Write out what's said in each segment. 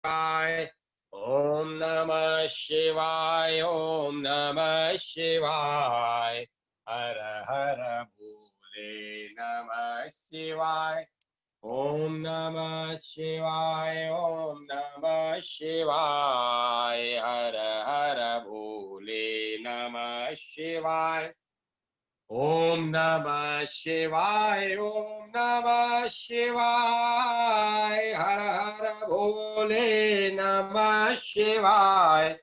शिवाय ओम नमः शिवाय ओम नमः शिवाय हर हर भोले नमः शिवाय ओम नमः शिवाय ओम नमः शिवाय हर हर भोले नमः शिवाय ओम नमः शिवाय ओम नमः शिवाय हर हर भोले नमः शिवाय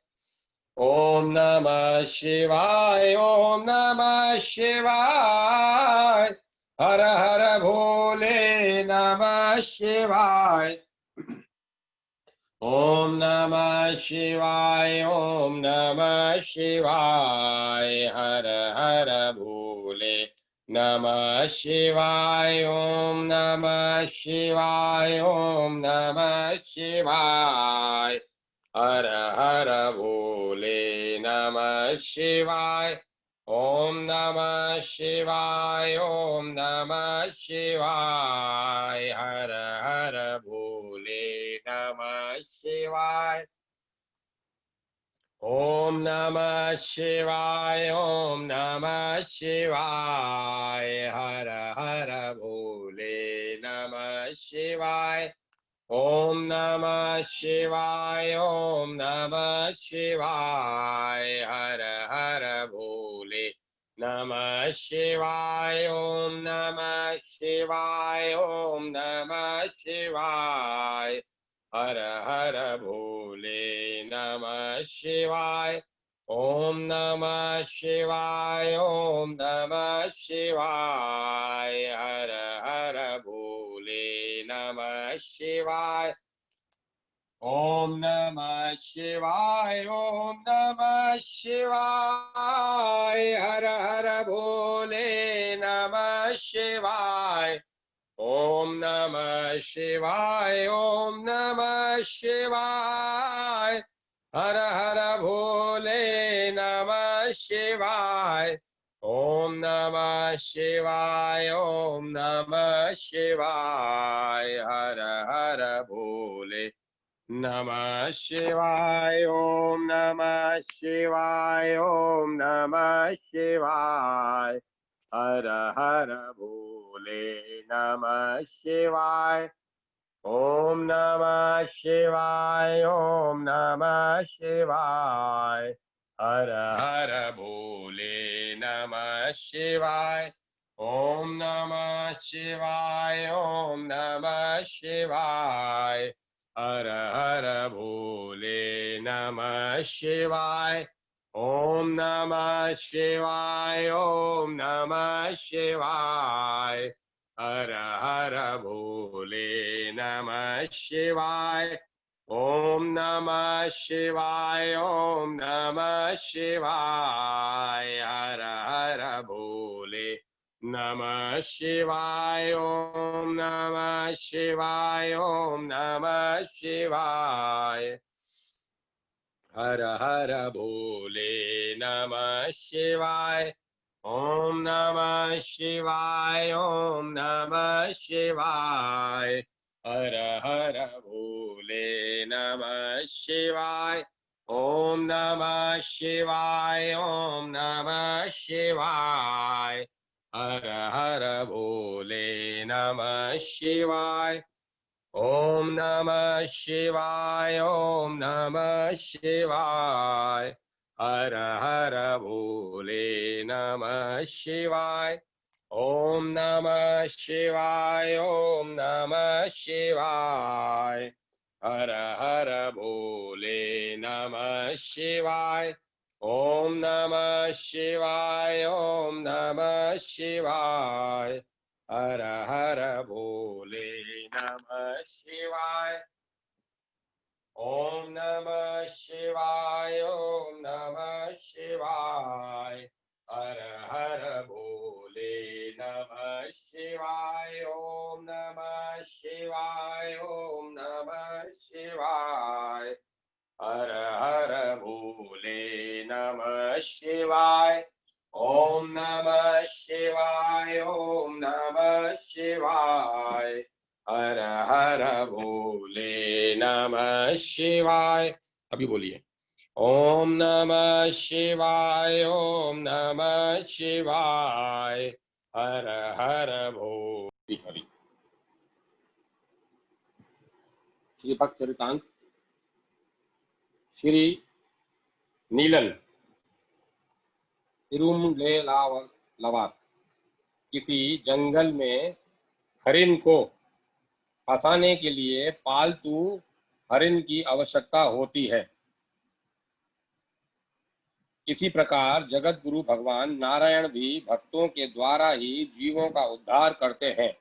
ओम नमः शिवाय ओम नमः शिवाय हर हर भोले नमः शिवाय ओम नमः शिवाय ओम नमः शिवाय हर हर भोले नमः शिवाय ओम नमः शिवाय ओम नमः शिवाय हर हर भोले नमः शिवाय ओम नमः शिवाय ओम नमः शिवाय हर हर भोले नमः शिवाय ओम नमः शिवाय ओम नमः शिवाय हर हर भोले नमः शिवाय ओम नमः शिवाय ओम नमः शिवाय हर हर भोले नमः शिवाय ओम नमः शिवाय ओम नमः शिवाय हर हर भोले नमः शिवाय ओम नमः शिवाय ओम नमः शिवाय हर हर भोले नमः शिवाय ओम नमः शिवाय ओम नमः शिवाय हर हर भोले नमः शिवाय ओम नमः शिवाय ओम नमः शिवाय हर हर भोले नमः शिवाय ओम नमः शिवाय ओम नमः शिवाय हर हर भोले नमः शिवाय ओम नमः शिवाय ओम नमः शिवाय हर हर भोले नमः शिवाय ओम नमः शिवाय ओम नमः शिवाय हर हर भोले नमः शिवाय ओम नमः शिवाय ओम नमः शिवाय हर हर भोले नमः शिवाय ओम नमः शिवाय ओम नमः शिवाय हर हर भोले नमः शिवाय ओम नमः शिवाय ओम नमः शिवाय हर हर भोले नमः शिवाय ओम नमः शिवाय ओम नमः शिवाय हर हर भोले नमः शिवाय ओम नमः शिवाय ओम नमः शिवाय हर हर भोले नमः शिवाय ओम नमः शिवाय ओम नमः शिवाय हर हर भोले नमः शिवाय ओम नमः शिवाय ओम नमः शिवाय हर हर भोले नमः शिवाय ओम नमः शिवाय ओम नमः शिवाय हर हर भोले नमः शिवाय ओम नमः शिवाय ओम नमः शिवाय हर हर भोले नमः शिवाय ओम नमः शिवाय ओम नमः शिवाय हर हर भोले नमः शिवाय ओम नमः शिवाय ओम नमः शिवाय हर हर भोले नमः शिवाय ओम नमः शिवाय ओम नमः शिवाय हर हर भोले नमः शिवाय। अभी बोलिए ओम नमः शिवाय, ओम नमः शिवाय, हर हर भोले हरि। श्री भक्त चरितांत श्री नीलन तिरुमलेलावलवार। किसी जंगल में हरिण को फंसाने के लिए पालतू हरिण की आवश्यकता होती है। इसी प्रकार जगत गुरु भगवान नारायण भी भक्तों के द्वारा ही जीवों का उद्धार करते हैं।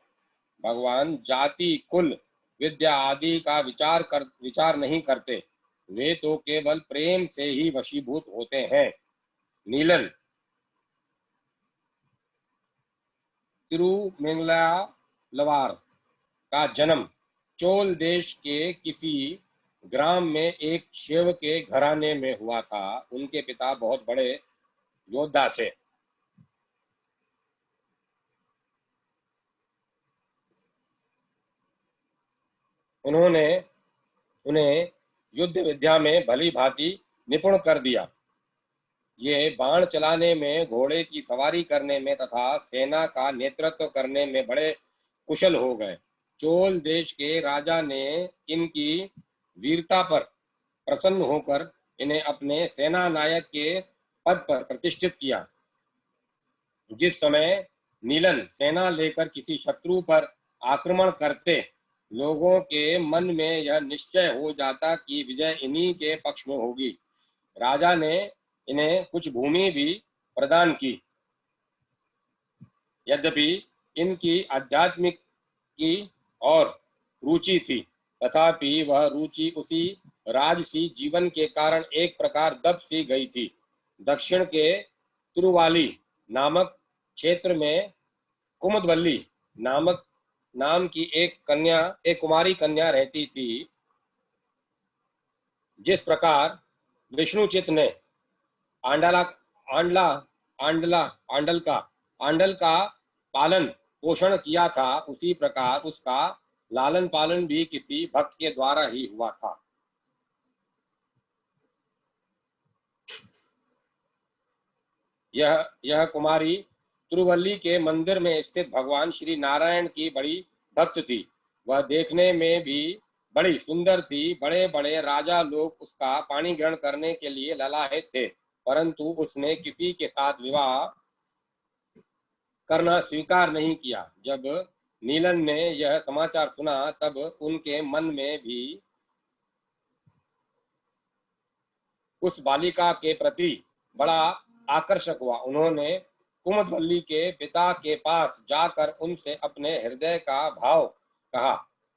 भगवान जाति, कुल, विद्या आदि का विचार नहीं करते। वे तो केवल प्रेम से ही वशीभूत होते हैं। नीलन तिरुमंगलालवार का जन्म चोल देश के किसी ग्राम में एक शैव के घराने में हुआ था। उनके पिता बहुत बड़े योद्धा थे। उन्होंने उन्हें युद्ध विद्या में भली भांति निपुण कर दिया। ये बाण चलाने में, घोड़े की सवारी करने में तथा सेना का नेतृत्व करने में बड़े कुशल हो गए। चोल देश के राजा ने इनकी वीरता पर प्रसन्न होकर इन्हें अपने सेना नायक के पद पर प्रतिष्ठित किया। जिस समय नीलन सेना लेकर किसी शत्रु पर आक्रमण करते, लोगों के मन में यह निश्चय हो जाता कि विजय इन्हीं के पक्ष में होगी। राजा ने इन्हें कुछ भूमि भी प्रदान की। यद्यपि इनकी आध्यात्मिक की और रुचि थी, तथापि वह रुचि उसी राजसी जीवन के कारण एक प्रकार दब सी गई थी। दक्षिण के तिरुवाली नामक क्षेत्र में कुमुदवल्ली नामक नाम की एक कुमारी कन्या रहती थी। जिस प्रकार विष्णुचित ने आंडला आंडला आंडला आंडल का पालन पोषण किया था, उसी प्रकार उसका लालन पालन भी किसी भक्त के द्वारा ही हुआ था। यह कुमारी तिरुवल्ली के मंदिर में स्थित भगवान श्री नारायण की बड़ी भक्त थी। वह देखने में भी बड़ी सुंदर थी। बड़े बड़े राजा लोग उसका पाणी ग्रहण करने के लिए ललायत थे, परंतु उसने किसी के साथ विवाह करना स्वीकार नहीं किया। जब नीलन ने यह समाचार सुना, तब उनके मन में भी उस बालिका के प्रति बड़ा आकर्षक हुआ। उन्होंने कुमुदवल्ली के पिता के पास जाकर उनसे अपने हृदय का भाव कहा।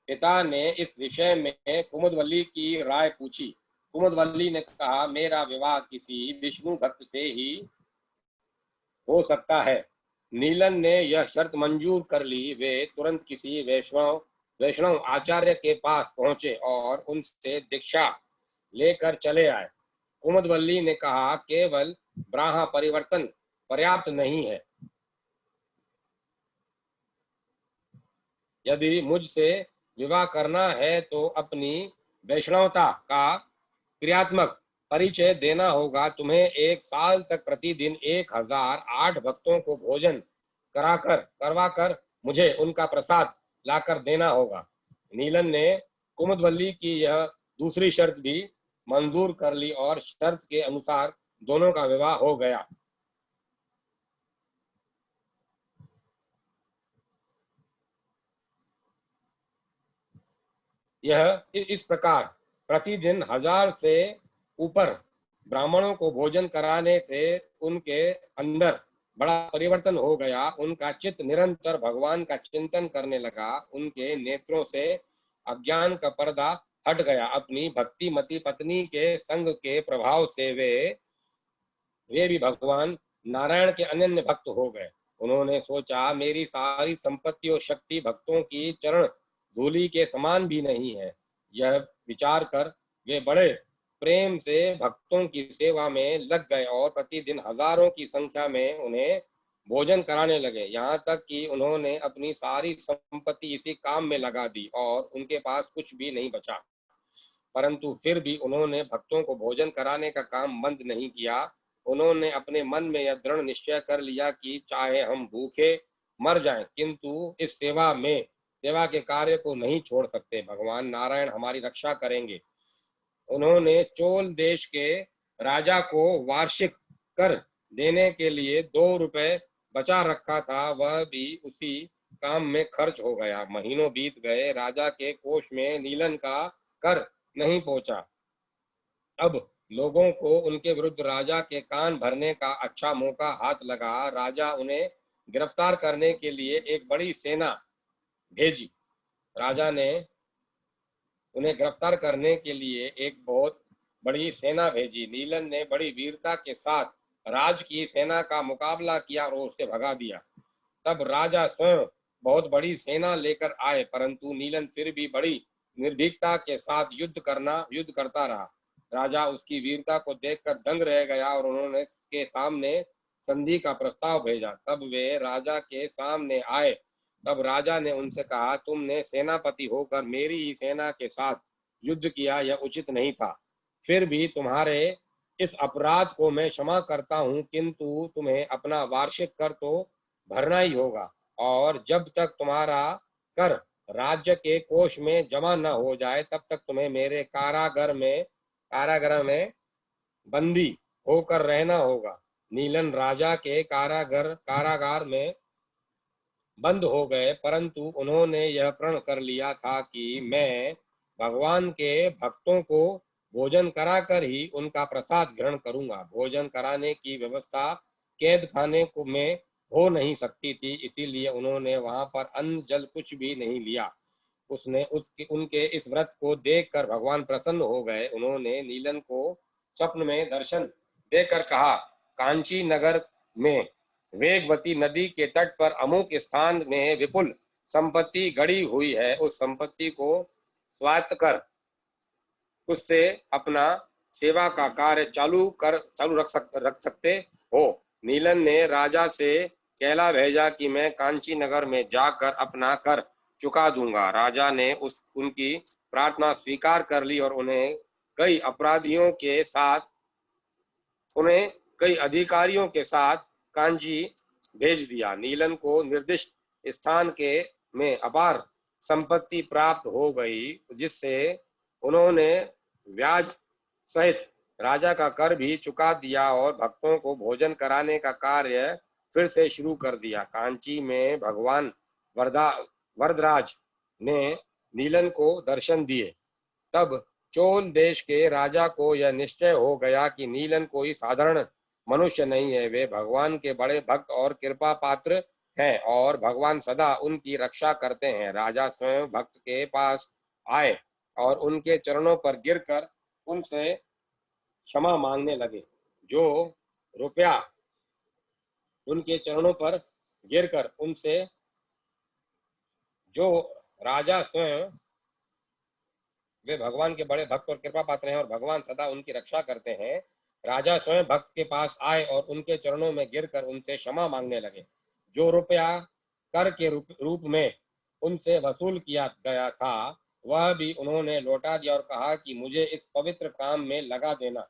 पिता ने इस विषय में कुमुदवल्ली की राय पूछी। कुमुदवल्ली ने कहा, मेरा विवाह किसी विष्णु भक्त से ही हो सकता है। नीलन ने यह शर्त मंजूर कर ली। वे तुरंत किसी वैष्णव आचार्य के पास पहुंचे और उनसे दीक्षा लेकर चले आए। कुमुदवल्ली ने कहा, केवल ब्राह्मण परिवर्तन पर्याप्त नहीं है। यदि मुझसे विवाह करना है तो अपनी वैष्णवता का क्रियात्मक परिचय देना होगा। तुम्हें 1 साल तक प्रतिदिन 1008 भक्तों को भोजन करवाकर मुझे उनका प्रसाद लाकर देना होगा। नीलन ने कुमुदवल्ली की यह दूसरी शर्त भी मंजूर कर ली और शर्त के अनुसार दोनों का विवाह हो गया। यह इस प्रकार प्रतिदिन 1000 से ऊपर ब्राह्मणों को भोजन कराने से उनके अंदर बड़ा परिवर्तन हो गया। उनका चित्त निरंतर भगवान का चिंतन करने लगा। उनके नेत्रों से अज्ञान का पर्दा हट गया। अपनी भक्ति मती पत्नी के संग के प्रभाव से वे भी भगवान नारायण के अनन्य भक्त हो गए। उन्होंने सोचा, मेरी सारी संपत्ति और शक्ति भक्तों की चरण धूलि के समान भी नहीं है। यह विचार कर वे बड़े प्रेम से भक्तों की सेवा में लग गए और प्रतिदिन हजारों की संख्या में उन्हें भोजन कराने लगे, यहाँ तक कि उन्होंने अपनी सारी संपत्ति इसी काम में लगा दी और उनके पास कुछ भी नहीं बचा। परंतु फिर भी उन्होंने भक्तों को भोजन कराने का काम बंद नहीं किया। उन्होंने अपने मन में यह दृढ़ निश्चय कर लिया कि चाहे हम भूखे मर जाएं, किंतु इस सेवा के कार्य को नहीं छोड़ सकते। भगवान नारायण हमारी रक्षा करेंगे। उन्होंने चोल देश के राजा को वार्षिक कर देने के लिए 2 रुपए बचा रखा था, वह भी उसी काम में खर्च हो गया। महीनों बीत गए, राजा के कोष में नीलन का कर नहीं पहुंचा। अब लोगों को उनके विरुद्ध राजा के कान भरने का अच्छा मौका हाथ लगा। राजा उन्हें गिरफ्तार करने के लिए एक बड़ी सेना भेजी। राजा ने उन्हें गिरफ्तार करने के लिए एक बहुत बड़ी सेना भेजी। नीलन ने बड़ी वीरता के साथ राज की सेना का मुकाबला किया और उसे भगा दिया। तब राजा स्वयं बहुत बड़ी सेना लेकर आए, परंतु नीलन फिर भी बड़ी निर्भीकता के साथ युद्ध करता रहा। राजा उसकी वीरता को देखकर दंग रह गया और उन्होंने उसके सामने संधि का प्रस्ताव भेजा। तब वे राजा के सामने आए। तब राजा ने उनसे कहा, तुमने सेनापति होकर मेरी ही सेना के साथ युद्ध किया, यह उचित नहीं था। फिर भी तुम्हारे इस अपराध को मैं क्षमा करता हूँ, किंतु तुम्हें अपना वार्षिक कर तो भरना ही होगा, और जब तक तुम्हारा कर राज्य के कोष में जमा न हो जाए तब तक तुम्हें मेरे कारागार में बंदी होकर रहना होगा। नीलन राजा के कारागार में बंद हो गए, परंतु उन्होंने यह प्रण कर लिया था कि मैं भगवान के भक्तों को भोजन कराकर ही उनका प्रसाद ग्रहण करूंगा। भोजन कराने की व्यवस्था कैद खाने में हो नहीं सकती थी, इसीलिए उन्होंने वहां पर अन्न जल कुछ भी नहीं लिया। उनके इस व्रत को देखकर भगवान प्रसन्न हो गए। उन्होंने नीलन को स्वप्न में दर्शन देकर कहा, कांची नगर में वेगवती नदी के तट पर अमुक स्थान में विपुल संपत्ति गड़ी हुई है। उस संपत्ति को स्वायत्त कर उससे अपना सेवा का कार्य चालू रख सकते हो। नीलन ने राजा से कहला भेजा कि मैं कांची नगर में जाकर अपना कर चुका दूंगा। राजा ने उनकी प्रार्थना स्वीकार कर ली और उन्हें कई अधिकारियों के साथ कांची भेज दिया। नीलन को निर्दिष्ट स्थान में अपार संपत्ति प्राप्त हो गई, जिससे उन्होंने ब्याज सहित राजा का कर भी चुका दिया और भक्तों को भोजन कराने का कार्य फिर से शुरू कर दिया। कांची में भगवान वरदराज ने नीलन को दर्शन दिए। तब चोल देश के राजा को यह निश्चय हो गया कि नीलन कोई साधारण मनुष्य नहीं है, वे भगवान के बड़े भक्त और कृपा पात्र हैं और भगवान सदा उनकी रक्षा करते हैं। राजा स्वयं भक्त के पास आए और उनके चरणों पर गिरकर उनसे क्षमा मांगने लगे। जो रुपया उनके चरणों पर गिरकर उनसे जो राजा स्वयं वे भगवान के बड़े भक्त और कृपा पात्र हैं और भगवान सदा उनकी रक्षा करते हैं। राजा स्वयं भक्त के पास आए और उनके चरणों में गिरकर उनसे क्षमा मांगने लगे। जो रुपया कर के रूप में उनसे वसूल किया गया था, वह भी उन्होंने लौटा दिया और कहा कि मुझे इस पवित्र काम में लगा देना,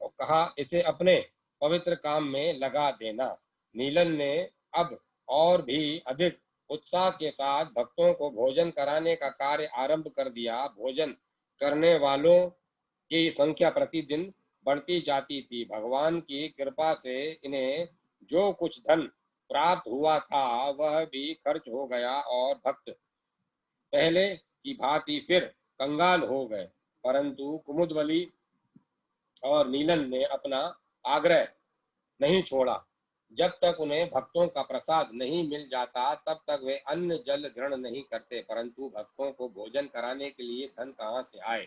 और कहा इसे अपने पवित्र काम में लगा देना। नीलन ने अब और भी अधिक उत्साह के साथ भक्तों को भोजन कराने का कार्य आरंभ कर दिया। भोजन करने वालों की संख्या प्रतिदिन बढ़ती जाती थी। भगवान की कृपा से इन्हें जो कुछ धन प्राप्त हुआ था वह भी खर्च हो गया और भक्त पहले की भांति फिर कंगाल हो गए। परंतु कुमुदवली और नीलन ने अपना आग्रह नहीं छोड़ा। जब तक उन्हें भक्तों का प्रसाद नहीं मिल जाता तब तक वे अन्न जल ग्रहण नहीं करते। परंतु भक्तों को भोजन कराने के लिए धन कहाँ से आए?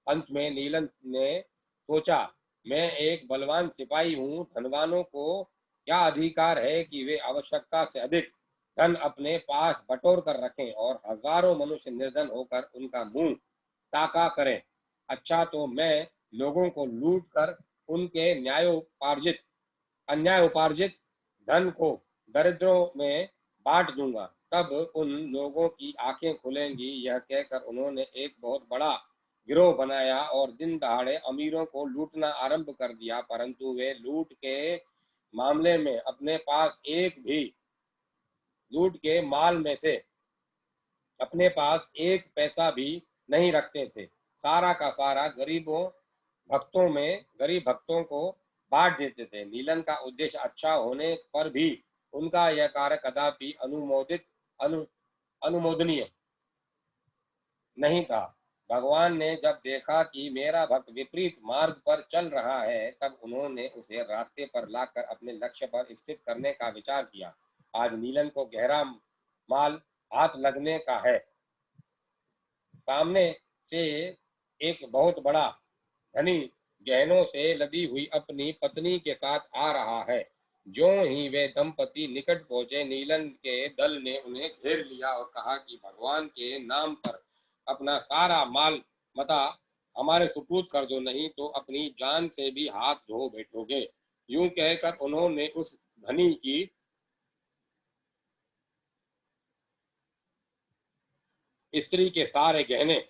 अंत में नीलन ने सोचा, मैं एक बलवान सिपाही हूँ, धनवानों को क्या अधिकार है कि वे आवश्यकता से अधिक धन अपने पास बटोर कर रखें और हजारों मनुष्य निर्धन होकर उनका मुंह ताका करें। अच्छा तो मैं लोगों को लूट कर उनके अन्याय उपार्जित धन को दरिद्रों में बांट दूंगा, तब उन लोगों की आंखें खुलेंगी। यह कहकर उन्होंने एक बहुत बड़ा गिरोह बनाया और दिन दहाड़े अमीरों को लूटना आरंभ कर दिया, परंतु वे लूट के मामले में अपने पास एक भी लूट के माल में से अपने पास एक पैसा भी नहीं रखते थे। सारा का सारा गरीब भक्तों को बांट देते थे। नीलन का उद्देश्य अच्छा होने पर भी उनका यह कार्य कदापि अनुमोदनीय नहीं था। भगवान ने जब देखा कि मेरा भक्त विपरीत मार्ग पर चल रहा है, तब उन्होंने उसे रास्ते पर लाकर अपने लक्ष्य पर स्थित करने का विचार किया। आज नीलन को गहरा माल हाथ लगने का है। सामने से एक बहुत बड़ा धनी गहनों से लदी हुई अपनी पत्नी के साथ आ रहा है। जो ही वे दंपति निकट पहुंचे, नीलन के दल ने उन्हें घेर लिया और कहा कि भगवान के नाम पर अपना सारा माल मता हमारे सुपुर्द कर दो, नहीं तो अपनी जान से भी हाथ धो बैठोगे। यूं कहकर उन्होंने उस धनी की स्त्री के सारे गहने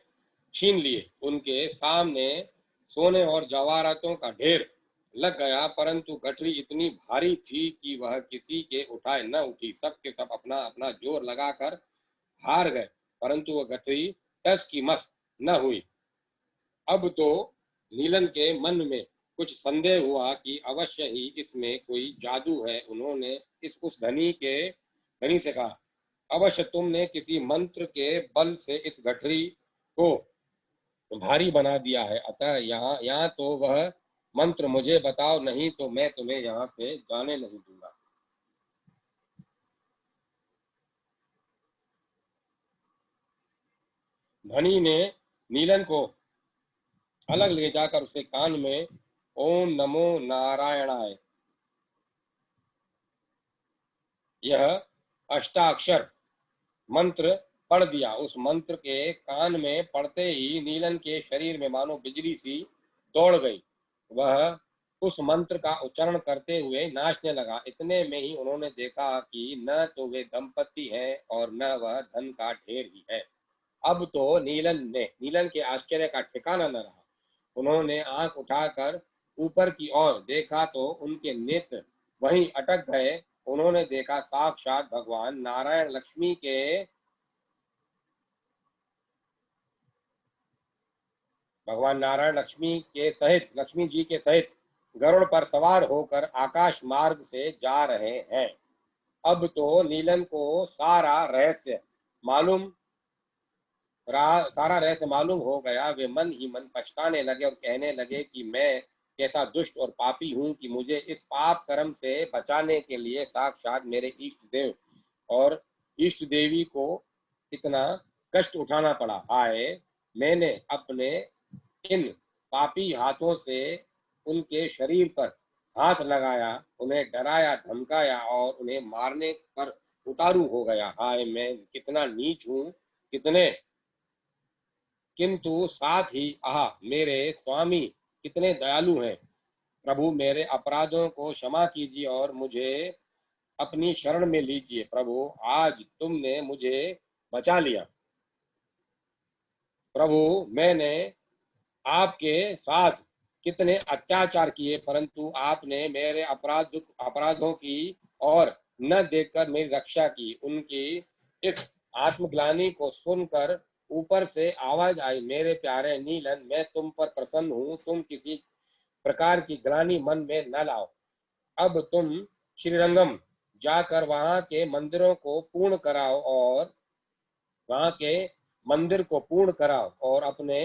छीन लिए। उनके सामने सोने और जवाहरातों का ढेर लग गया, परंतु गठरी इतनी भारी थी कि वह किसी के उठाए न उठी। सब के सब अपना अपना जोर लगाकर हार गए, परंतु वह गठरी टस की मस न हुई। अब तो नीलन के मन में कुछ संदेह हुआ कि अवश्य ही इसमें कोई जादू है। उन्होंने उस धनी से कहा, अवश्य तुमने किसी मंत्र के बल से इस गठरी को भारी बना दिया है, अतः यहाँ तो वह मंत्र मुझे बताओ, नहीं तो मैं तुम्हें यहाँ से जाने नहीं दूंगा। धनी ने नीलन को अलग ले जाकर उसे कान में ओम नमो नारायणाय यह अष्टाक्षर मंत्र पढ़ दिया। उस मंत्र के कान में पड़ते ही नीलन के शरीर में मानो बिजली सी दौड़ गई। वह उस मंत्र का उच्चारण करते हुए नाचने लगा। इतने में ही उन्होंने देखा कि न तो वे दंपति हैं और न वह धन का ढेर ही है। अब तो नीलन के आश्चर्य का ठिकाना न रहा। उन्होंने आंख उठाकर ऊपर की ओर देखा तो उनके नेत्र वहीं अटक गए। उन्होंने देखा साक्षात भगवान नारायण लक्ष्मी लक्ष्मी जी के सहित गरुड़ पर सवार होकर आकाश मार्ग से जा रहे हैं। अब तो नीलन को सारा रहस्य मालूम हो गया। वे मन ही मन पछताने लगे और कहने लगे कि मैं कैसा दुष्ट और पापी हूँ कि मुझे इस पाप कर्म से बचाने के लिए साक्षात मेरे इष्ट देव और इष्ट देवी को इतना कष्ट उठाना पड़ा। हाय, मैंने अपने इन पापी हाथों से उनके शरीर पर हाथ लगाया, उन्हें डराया धमकाया और उन्हें मारने पर उतारू हो गया। हाय, मैं कितना नीच हूँ, किंतु साथ ही मेरे स्वामी कितने दयालु हैं। प्रभु, मेरे अपराधों को क्षमा कीजिए और मुझे अपनी शरण में लीजिए। प्रभु, आज तुमने मुझे बचा लिया। प्रभु, मैंने आपके साथ कितने अत्याचार किए, परंतु आपने मेरे अपराधों की और न देखकर मेरी रक्षा की। उनकी इस आत्मग्लानि को सुनकर ऊपर से आवाज आई, मेरे प्यारे नीलन, मैं तुम पर प्रसन्न हूँ। तुम किसी प्रकार की ग्लानि मन में न लाओ। अब तुम श्रीरंगम जाकर वहां के मंदिरों को पूर्ण कराओ और वहां के मंदिर को पूर्ण कराओ और अपने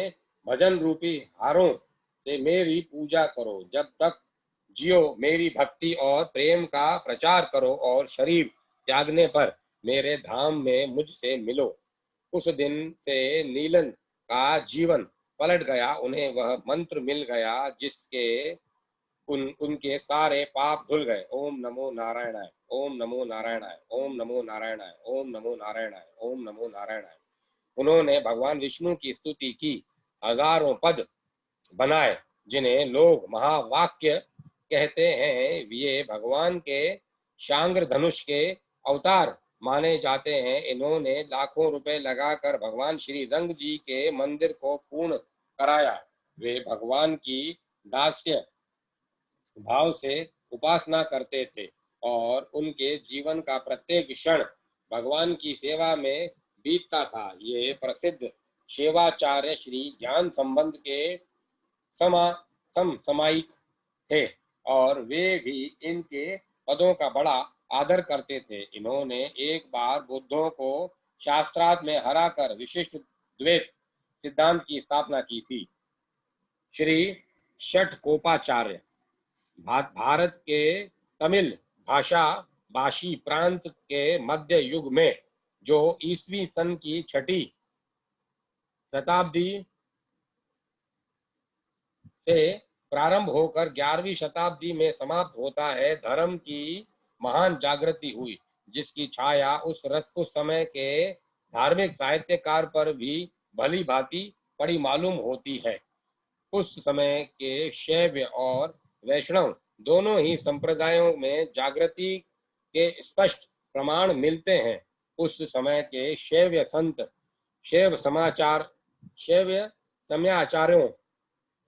भजन रूपी हारों से मेरी पूजा करो। जब तक जियो मेरी भक्ति और प्रेम का प्रचार करो और शरीर त्यागने पर मेरे धाम में मुझसे मिलो। उस दिन से नीलन का जीवन पलट गया। उन्हें वह मंत्र मिल गया जिसके उनके सारे पाप धुल गए। ओम नमो नारायणाय, ओम नमो नारायणाय, ओम नमो नारायणाय, ओम नमो नारायणाय, ओम नमो नारायणाय। उन्होंने भगवान विष्णु की स्तुति की। हजारों पद बनाए जिन्हें लोग महावाक्य कहते हैं। ये भगवान के शांग्र धनुष के अवतार माने जाते हैं। इन्होंने लाखों रुपए लगाकर भगवान श्री रंग जी के मंदिर को पूर्ण कराया। वे भगवान की दास्य भाव से उपासना करते थे और उनके जीवन का प्रत्येक क्षण भगवान की सेवा में बीतता था। ये प्रसिद्ध सेवाचार्य श्री ज्ञान संबंध के समसामयिक थे और वे भी इनके पदों का बड़ा आदर करते थे। इन्होंने एक बार बुद्धों को शास्त्रार्थ में हराकर विशिष्ट द्वैत सिद्धांत की स्थापना की थी। श्री षटकोपाचार्य भारत के तमिल भाषा भाषी प्रांत के मध्य युग में, जो ईस्वी सन की 6ठी शताब्दी से प्रारंभ होकर 11वीं शताब्दी में समाप्त होता है, धर्म की महान जागृति हुई, जिसकी छाया उस समय के धार्मिक साहित्यकार पर भी भली भांति पड़ी मालूम होती है। उस समय के शैव और वैष्णव दोनों ही संप्रदायों में जागृति के स्पष्ट प्रमाण मिलते हैं। उस समय के शैव संत शैव समयाचार्यों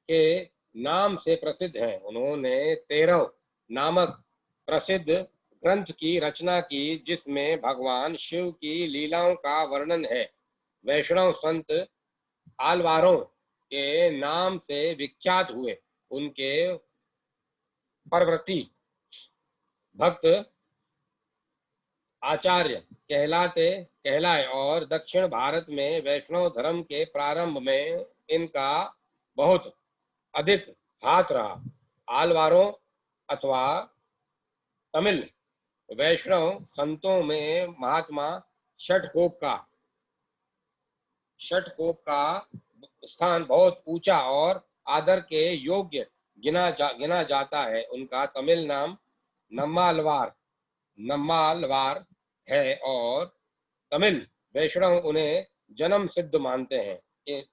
के नाम से प्रसिद्ध हैं। उन्होंने 13 नामक प्रसिद्ध ग्रंथ की रचना की, जिसमें भगवान शिव की लीलाओं का वर्णन है। वैष्णव संत आलवारों के नाम से विख्यात हुए। उनके परवर्ती भक्त आचार्य कहलाए और दक्षिण भारत में वैष्णव धर्म के प्रारंभ में इनका बहुत अधिक हाथ रहा। आलवारों अथवा तमिल वैष्णव संतों में महात्मा षटकोप का स्थान बहुत ऊंचा और आदर के योग्य गिना जाता है। उनका तमिल नाम नम्मालवार है और तमिल वैष्णव उन्हें जन्म सिद्ध मानते हैं।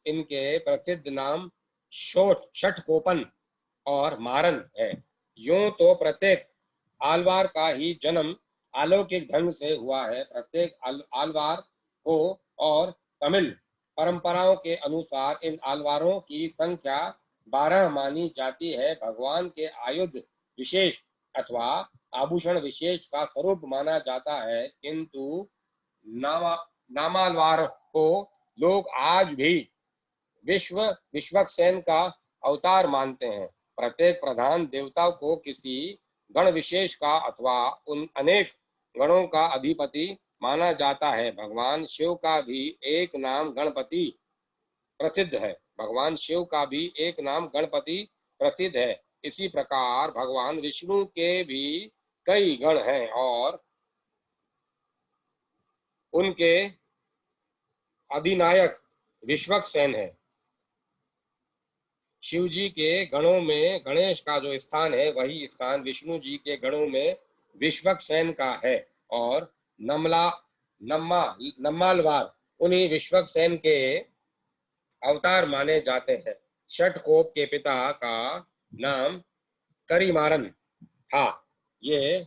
इनके प्रसिद्ध नाम षटकोपन और मारन है। यूं तो प्रत्येक आलवार का ही जन्म अलौकिक ढंग से हुआ है। प्रत्येक आलवार को और तमिल परंपराओं के अनुसार इन आलवारों की संख्या 12 मानी जाती है। भगवान के आयुध विशेष अथवा आभूषण विशेष का स्वरूप माना जाता है, किंतु नामालवार को लोग आज भी विश्वक्सेन का अवतार मानते हैं। प्रत्येक प्रधान देवता को किसी गण विशेष का अथवा उन अनेक गणों का अधिपति माना जाता है। भगवान शिव का भी एक नाम गणपति प्रसिद्ध है। इसी प्रकार भगवान विष्णु के भी कई गण हैं और उनके अधिनायक विश्वक्सेन है। शिव जी के गणों में गणेश का जो स्थान है, वही स्थान विष्णु जी के गणों में विश्वक्सेन का है और नम्मालवार उन्हीं विश्वक्सेन के अवतार माने जाते हैं। षटकोप के पिता का नाम करिमारन था। ये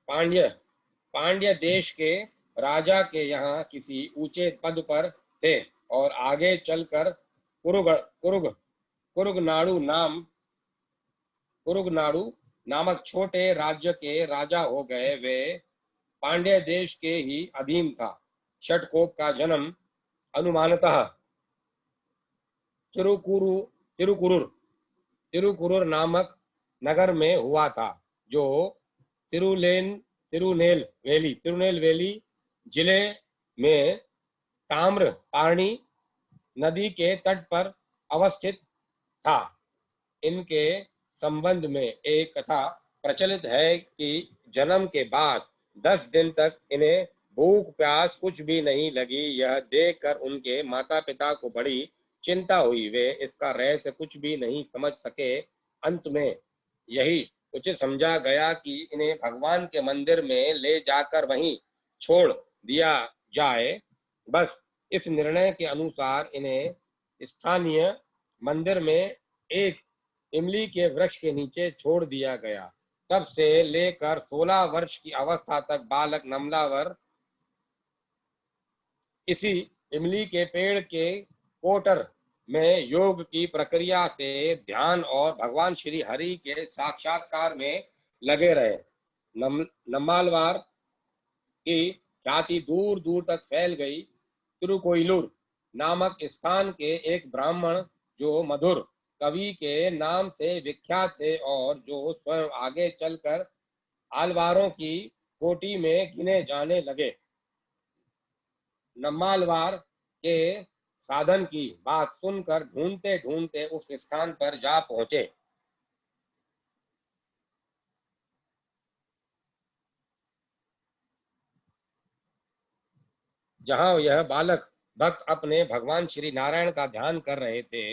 पांड्य देश के राजा के यहाँ किसी ऊंचे पद पर थे और आगे चलकर कुरुगनाडु नामक छोटे राज्य के राजा हो गए। वे पांड्य देश के ही अधीन था। षटकोप का जन्म अनुमानतः तिरुकुरुर नामक नगर में हुआ था, जो तिरुनेलवेली जिले में ताम्रपाणी नदी के तट पर अवस्थित था। इनके संबंध में एक कथा प्रचलित है कि जन्म के बाद 10 दिन तक इन्हें भूख प्यास कुछ भी नहीं लगी। यह देखकर उनके माता पिता को बड़ी चिंता हुई। वे इसका रहस्य कुछ भी नहीं समझ सके। अंत में यही उचित समझा गया कि इन्हें भगवान के मंदिर में ले जाकर वहीं छोड़ दिया जाए। बस इस निर्णय के अनुसार इन्हें स्थानीय मंदिर में एक इमली के वृक्ष के नीचे छोड़ दिया गया। तब से लेकर 16 वर्ष की अवस्था तक बालक नमलावर इसी इमली के पेड़ के कोटर में योग की प्रक्रिया से ध्यान और भगवान श्री हरि के साक्षात्कार में लगे रहे। नम्मालवार की ख्याति दूर दूर तक फैल गई। तिरुकोइलूर नामक स्थान के एक ब्राह्मण जो मधुर कवि के नाम से विख्यात थे और जो स्वयं आगे चलकर आलवारों की कोटि में गिने जाने लगे, नम्मालवार के साधन की बात सुनकर ढूंढते ढूंढते उस स्थान पर जा पहुंचे। जहां यह बालक भक्त अपने भगवान श्री नारायण का ध्यान कर रहे थे।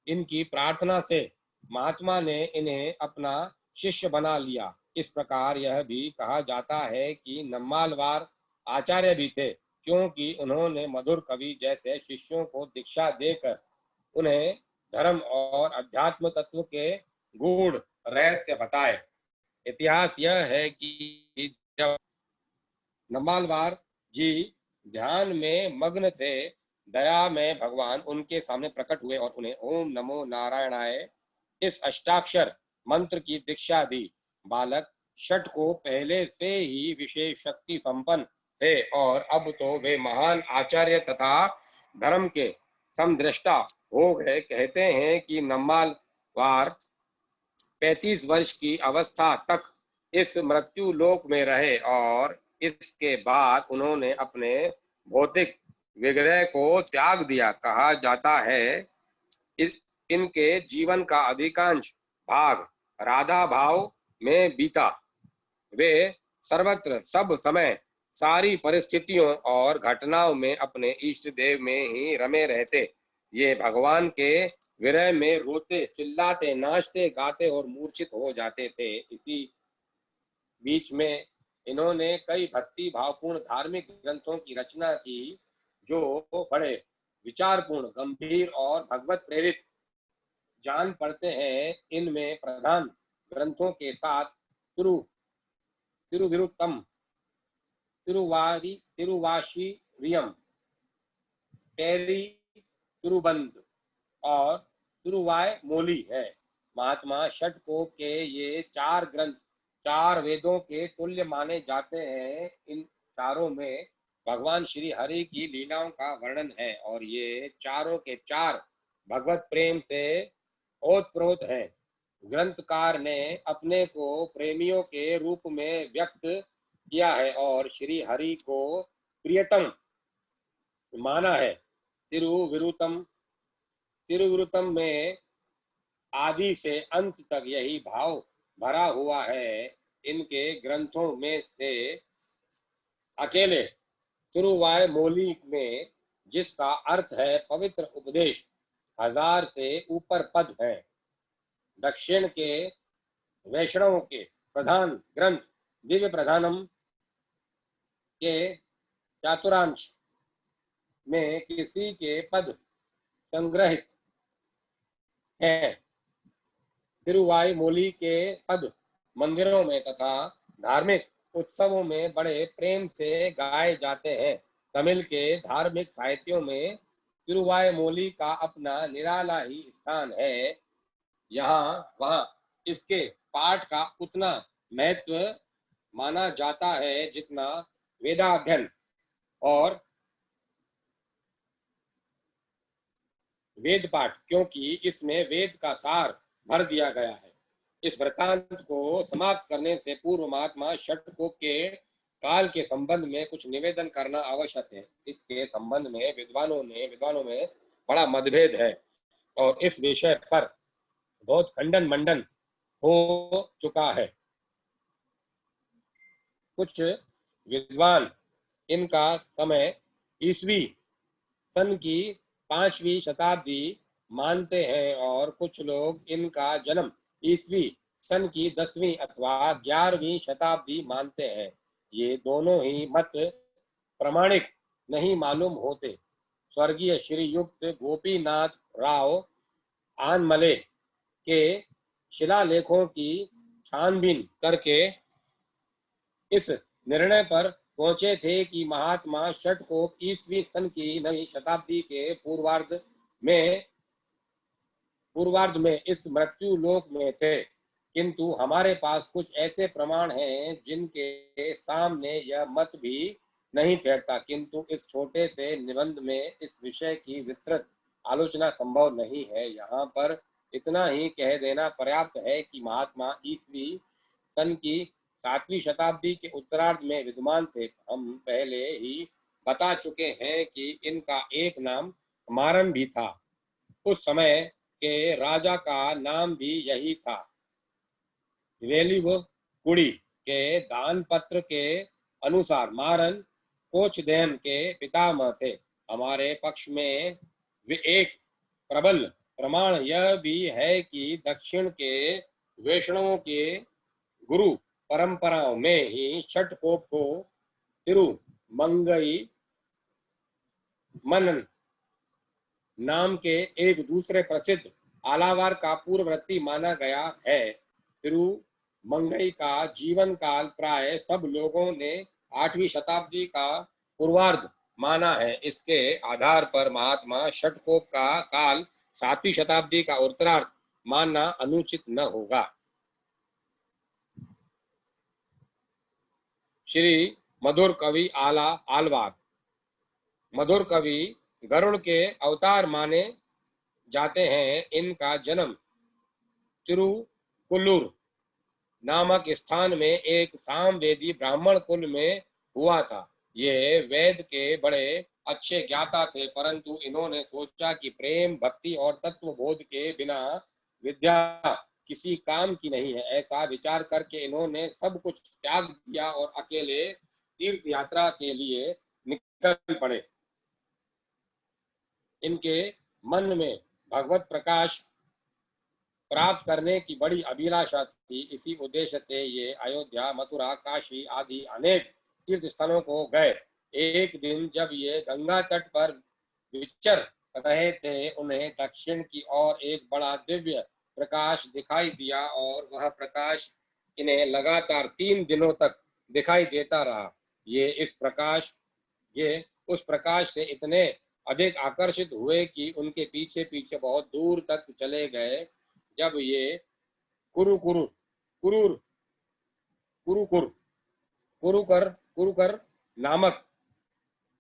इनकी प्रार्थना से महात्मा ने इन्हें अपना शिष्य बना लिया। इस प्रकार यह भी कहा जाता है कि नम्मालवार आचार्य भी थे, क्योंकि उन्होंने मधुर कवि जैसे शिष्यों को दीक्षा देकर उन्हें धर्म और अध्यात्म तत्व के गूढ़ रहस्य बताए। इतिहास यह है कि जब नम्मालवार जी ध्यान में मग्न थे, दया में भगवान उनके सामने प्रकट हुए और उन्हें ओम नमो नारायणाय इस अष्टाक्षर मंत्र की दीक्षा दी। बालक छठ को पहले से ही विशेष शक्ति संपन्न थे और अब तो वे महान आचार्य तथा धर्म के समदृष्टा हो गए। कहते हैं कि नम्मालवार 35 वर्ष की अवस्था तक इस मृत्यु लोक में रहे और इसके बाद उन्होंने अपने भौतिक विग्रह को त्याग दिया। कहा जाता है इनके जीवन का अधिकांश भाग राधा भाव में बीता। वे सर्वत्र सब समय सारी परिस्थितियों और घटनाओं में अपने इष्ट देव में ही रमे रहते। ये भगवान के विरह में रोते, चिल्लाते, नाचते, गाते और मूर्छित हो जाते थे। इसी बीच में इन्होंने कई भक्ति भावपूर्ण धार्मिक ग्रंथों की रचना की, जो बड़े विचारपूर्ण, गंभीर और भगवत प्रेरित जान पड़ते हैं। इनमें प्रधान ग्रंथों के साथ तिरुविरुत्तम, तिरुवाशीरियम, टेरी तिरुबंध और तिरुवायमोली है। महात्मा षटकोप के ये 4 ग्रंथ 4 वेदों के तुल्य माने जाते हैं। इन चारों में भगवान श्री हरि की लीलाओं का वर्णन है और ये चारों के 4 भगवत प्रेम से ओतप्रोत हैं। ग्रंथकार ने अपने को प्रेमियों के रूप में व्यक्त किया है और श्री हरि को प्रियतम माना है। तिरुविरुत्तम में आदि से अंत तक यही भाव भरा हुआ है। इनके ग्रंथों में से अकेले तिरुवायमोली में, जिसका अर्थ है पवित्र उपदेश, 1000 से ऊपर पद हैं। दक्षिण के वैष्णवों के प्रधान ग्रंथ दिव्य प्रधानम के चातुरांश में किसी के पद संग्रहित हैं। तिरुवायमोली के पद मंदिरों में तथा धार्मिक उत्सवों में बड़े प्रेम से गाए जाते हैं। तमिल के धार्मिक साहित्यों में तिरुवायमोली का अपना निराला ही स्थान है। यहाँ वहाँ इसके पाठ का उतना महत्व माना जाता है जितना वेदाध्ययन और वेद पाठ, क्योंकि इसमें वेद का सार भर दिया गया है। इस वृत्तांत को समाप्त करने से पूर्व महात्मा षटकोप के काल के संबंध में कुछ निवेदन करना आवश्यक है। इसके संबंध में विद्वानों में बड़ा मतभेद है और इस विषय पर बहुत खंडन मंडन हो चुका है। कुछ विद्वान इनका समय ईस्वी सन की 5वीं शताब्दी मानते हैं और कुछ लोग इनका जन्म ईस्वी सन की 10वीं अथवा 11वीं शताब्दी मानते हैं। ये दोनों ही मत प्रमाणिक नहीं मालूम होते। स्वर्गीय श्रीयुक्त गोपीनाथ राव आनमले के शिलालेखों की छानबीन करके इस निर्णय पर पहुंचे थे कि महात्मा षटकोप ईस्वी सन की नवी शताब्दी के पूर्वार्ध में इस मृत्यु लोक में थे, किंतु हमारे पास कुछ ऐसे प्रमाण हैं जिनके सामने यह मत भी नहीं ठहरता, किंतु इस छोटे से निबंध में इस विषय की विस्तृत आलोचना संभव नहीं है। यहाँ पर इतना ही कह देना पर्याप्त है कि महात्मा ईस्वी सन की 7वीं शताब्दी के उत्तरार्ध में विद्यमान थे। हम पहले ही बता चुके हैं कि इनका एक नाम मारन भी था। उस समय के राजा का नाम भी यही था। वेलिवकुड़ी के दान पत्र के अनुसार मारन कोचदेन के पितामह थे। हमारे पक्ष में एक प्रबल प्रमाण यह भी है कि दक्षिण के वैष्णवों के गुरु परंपराओं में ही षटकोप को तिरुमंगई मनन नाम के एक दूसरे प्रसिद्ध आलावार का पूर्ववर्ती माना गया है। तिरुमंगई का जीवन काल प्राय सब लोगों ने 8वीं शताब्दी का पूर्वार्ध माना है। इसके आधार पर महात्मा षटकोप का काल 7वीं शताब्दी का उत्तरार्ध मानना अनुचित न होगा। श्री मधुर कवि आलवार मधुर कवि गरुड़ के अवतार माने जाते हैं। इनका जन्म तिरुकुल्लूर नामक स्थान में एक सामवेदी ब्राह्मण कुल में हुआ था। ये वेद के बड़े अच्छे ज्ञाता थे, परंतु इन्होंने सोचा कि प्रेम, भक्ति और तत्व बोध के बिना विद्या किसी काम की नहीं है। ऐसा विचार करके इन्होंने सब कुछ त्याग दिया और अकेले तीर्थ यात्रा के लिए निकल पड़े। इनके मन में भगवत प्रकाश प्राप्त करने की बड़ी अभिलाषा थी। इसी उद्देश्य से ये अयोध्या, मथुरा, काशी आदि अनेक तीर्थ स्थलों को गए। एक दिन जब ये गंगा तट पर विचर रहे थे, उन्हें दक्षिण की ओर एक बड़ा दिव्य प्रकाश दिखाई दिया और वह प्रकाश इन्हें लगातार 3 दिनों तक दिखाई देता रहा। ये उस प्रकाश से इतने अधिक आकर्षित हुए कि उनके पीछे पीछे बहुत दूर तक चले गए। जब ये कुरुकर नामक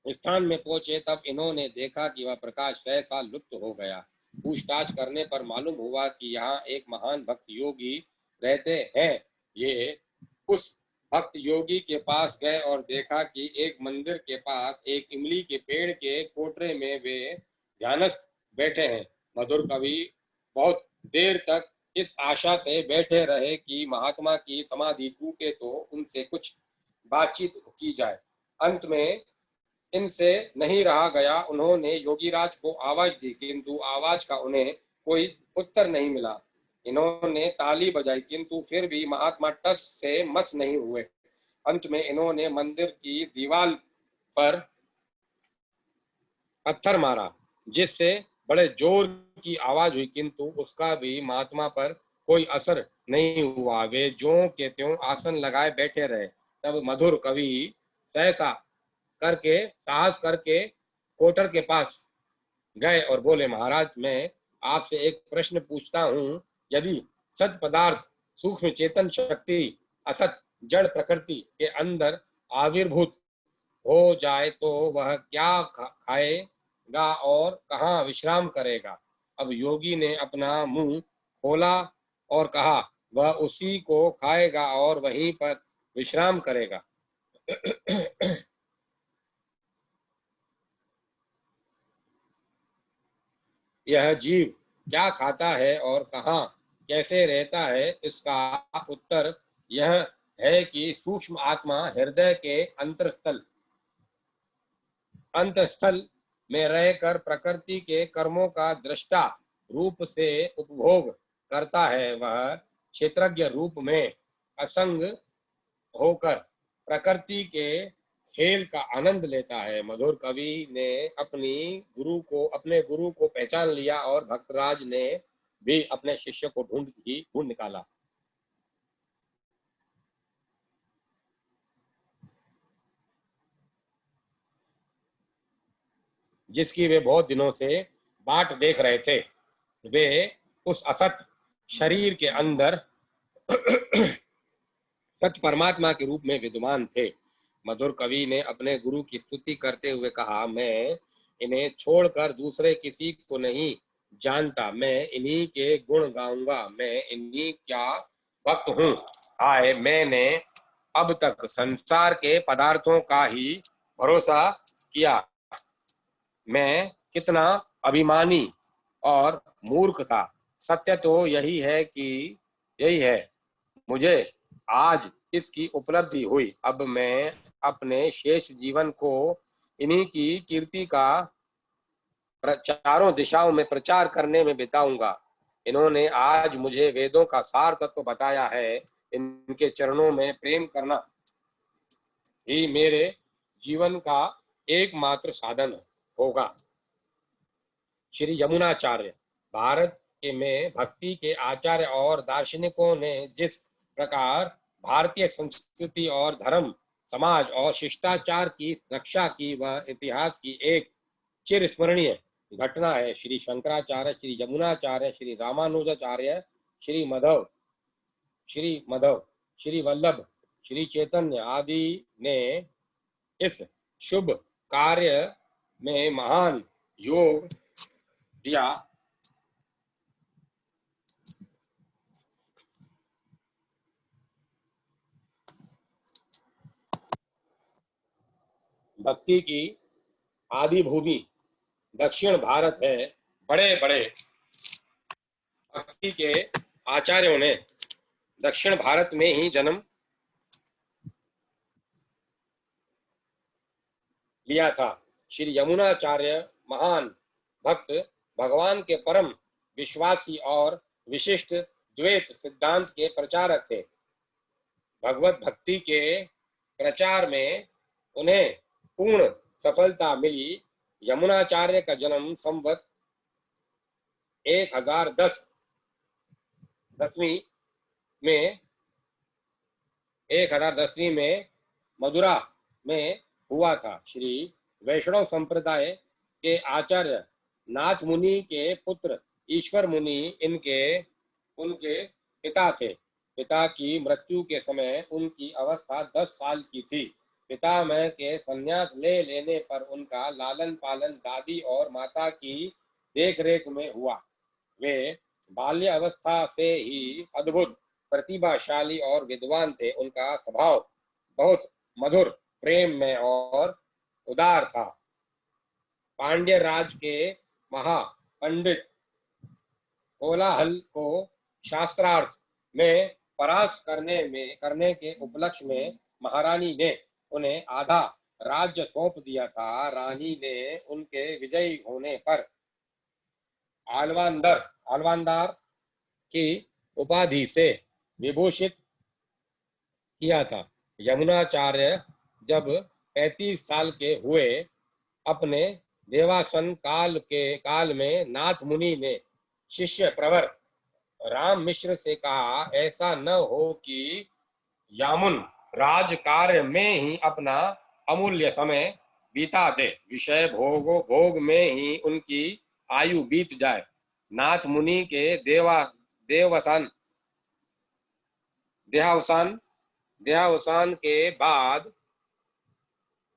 स्थान में पहुंचे, तब इन्होंने देखा कि वह प्रकाश सहसा लुप्त हो गया। पूछताछ करने पर मालूम हुआ कि यहाँ एक महान भक्त योगी रहते हैं। ये उस भक्त योगी के पास गए और देखा कि एक मंदिर के पास एक इमली के पेड़ के कोटरे में वे ध्यानस्थ बैठे हैं। मधुर कवि बहुत देर तक इस आशा से बैठे रहे कि महात्मा की समाधि टूटे तो उनसे कुछ बातचीत की जाए। अंत में इनसे नहीं रहा गया। उन्होंने योगीराज को आवाज दी, किंतु आवाज का उन्हें कोई उत्तर नहीं मिला। इन्होंने ताली बजाई, किंतु फिर भी महात्मा टस से मस नहीं हुए। अंत में इन्होंने मंदिर की दीवार पर पत्थर मारा, जिससे बड़े जोर की आवाज हुई, किंतु उसका भी महात्मा पर कोई असर नहीं हुआ। वे ज्यों के त्यों आसन लगाए बैठे रहे। तब मधुर कवि साहस करके कोटर के पास गए और बोले, महाराज, मैं आपसे एक प्रश्न पूछता हूँ। यदि सत पदार्थ सूक्ष्म चेतन शक्ति असत जड़ प्रकृति के अंदर आविर्भूत हो जाए तो वह क्या खाएगा और कहाँ विश्राम करेगा? अब योगी ने अपना मुंह खोला और कहा, वह उसी को खाएगा और वहीं पर विश्राम करेगा। यह जीव क्या खाता है और कहाँ कैसे रहता है, इसका उत्तर यह है कि सूक्ष्म आत्मा हृदय के अंतस्थल में रहकर प्रकृति के कर्मों का दृष्टा रूप से उपभोग करता है। वह क्षेत्रज्ञ रूप में असंग होकर प्रकृति के खेल का आनंद लेता है। मधुर कवि ने अपने गुरु को पहचान लिया और भक्तराज ने भी अपने शिष्य को ढूंढ निकाला। जिसकी वे बहुत दिनों से बाट देख रहे थे। वे उस असत शरीर के अंदर सत्य परमात्मा के रूप में विद्यमान थे। मधुर कवि ने अपने गुरु की स्तुति करते हुए कहा, मैं इन्हें छोड़कर दूसरे किसी को नहीं जानता, मैं इन्हीं के गुण गाऊंगा, मैं इन्हीं क्या भक्त हूँ। हाय, मैंने अब तक संसार के पदार्थों का ही भरोसा किया, मैं कितना अभिमानी और मूर्ख था। सत्य तो यही है मुझे आज इसकी उपलब्धि हुई। अब मैं अपने शेष जीवन को इन्हीं की कीर्ति का चारों दिशाओं में प्रचार करने में बिताऊंगा। इन्होंने आज मुझे वेदों का सार तत्व बताया है। इनके चरणों में प्रेम करना ही मेरे जीवन का एकमात्र साधन होगा। श्री यमुनाचार्य। भारत के में भक्ति के आचार्य और दार्शनिकों ने जिस प्रकार भारतीय संस्कृति और धर्म, समाज और शिष्टाचार की रक्षा की, वह इतिहास की एक चिरस्मरणीय घटना है। श्री शंकराचार्य, श्री यमुनाचार्य, श्री रामानुजाचार्य, श्री मधव, श्री वल्लभ, श्री चैतन्य आदि ने इस शुभ कार्य में महान योग दिया। भक्ति की आदि भूमि दक्षिण भारत है। बड़े बड़े भक्ति के आचार्यों ने दक्षिण भारत में ही जन्म लिया था। श्री यमुनाचार्य महान भक्त, भगवान के परम विश्वासी और विशिष्ट द्वैत सिद्धांत के प्रचारक थे। भगवत भक्ति के प्रचार में उन्हें पूर्ण सफलता मिली। यमुनाचार्य का जन्म संवत 1010वीं में मदुरा में हुआ था। श्री वैष्णव संप्रदाय के आचार्य नाथ मुनि के पुत्र ईश्वर मुनि उनके पिता थे। पिता की मृत्यु के समय उनकी अवस्था 10 साल की थी। पितामह के संन्यास ले लेने पर उनका लालन पालन दादी और माता की देखरेख में हुआ। वे बाल्य अवस्था से ही अद्भुत प्रतिभाशाली और विद्वान थे। उनका स्वभाव बहुत मधुर, प्रेम में और उदार था। पांड्य राज के महापंडित कोलाहल को शास्त्रार्थ में परास्त करने के उपलक्ष्य में महारानी ने उन्हें आधा राज्य सौंप दिया था। रानी ने उनके विजयी होने पर आलवांदार की उपाधि से विभूषित किया था। यमुनाचार्य जब 35 साल के हुए, अपने देवासन काल में नाथ मुनि ने शिष्य प्रवर राम मिश्र से कहा, ऐसा न हो कि यामुन राज कार्य में ही अपना अमूल्य समय बीता दे, विषय भोग में ही उनकी आयु बीत जाए। नाथ मुनि के देहावसान के बाद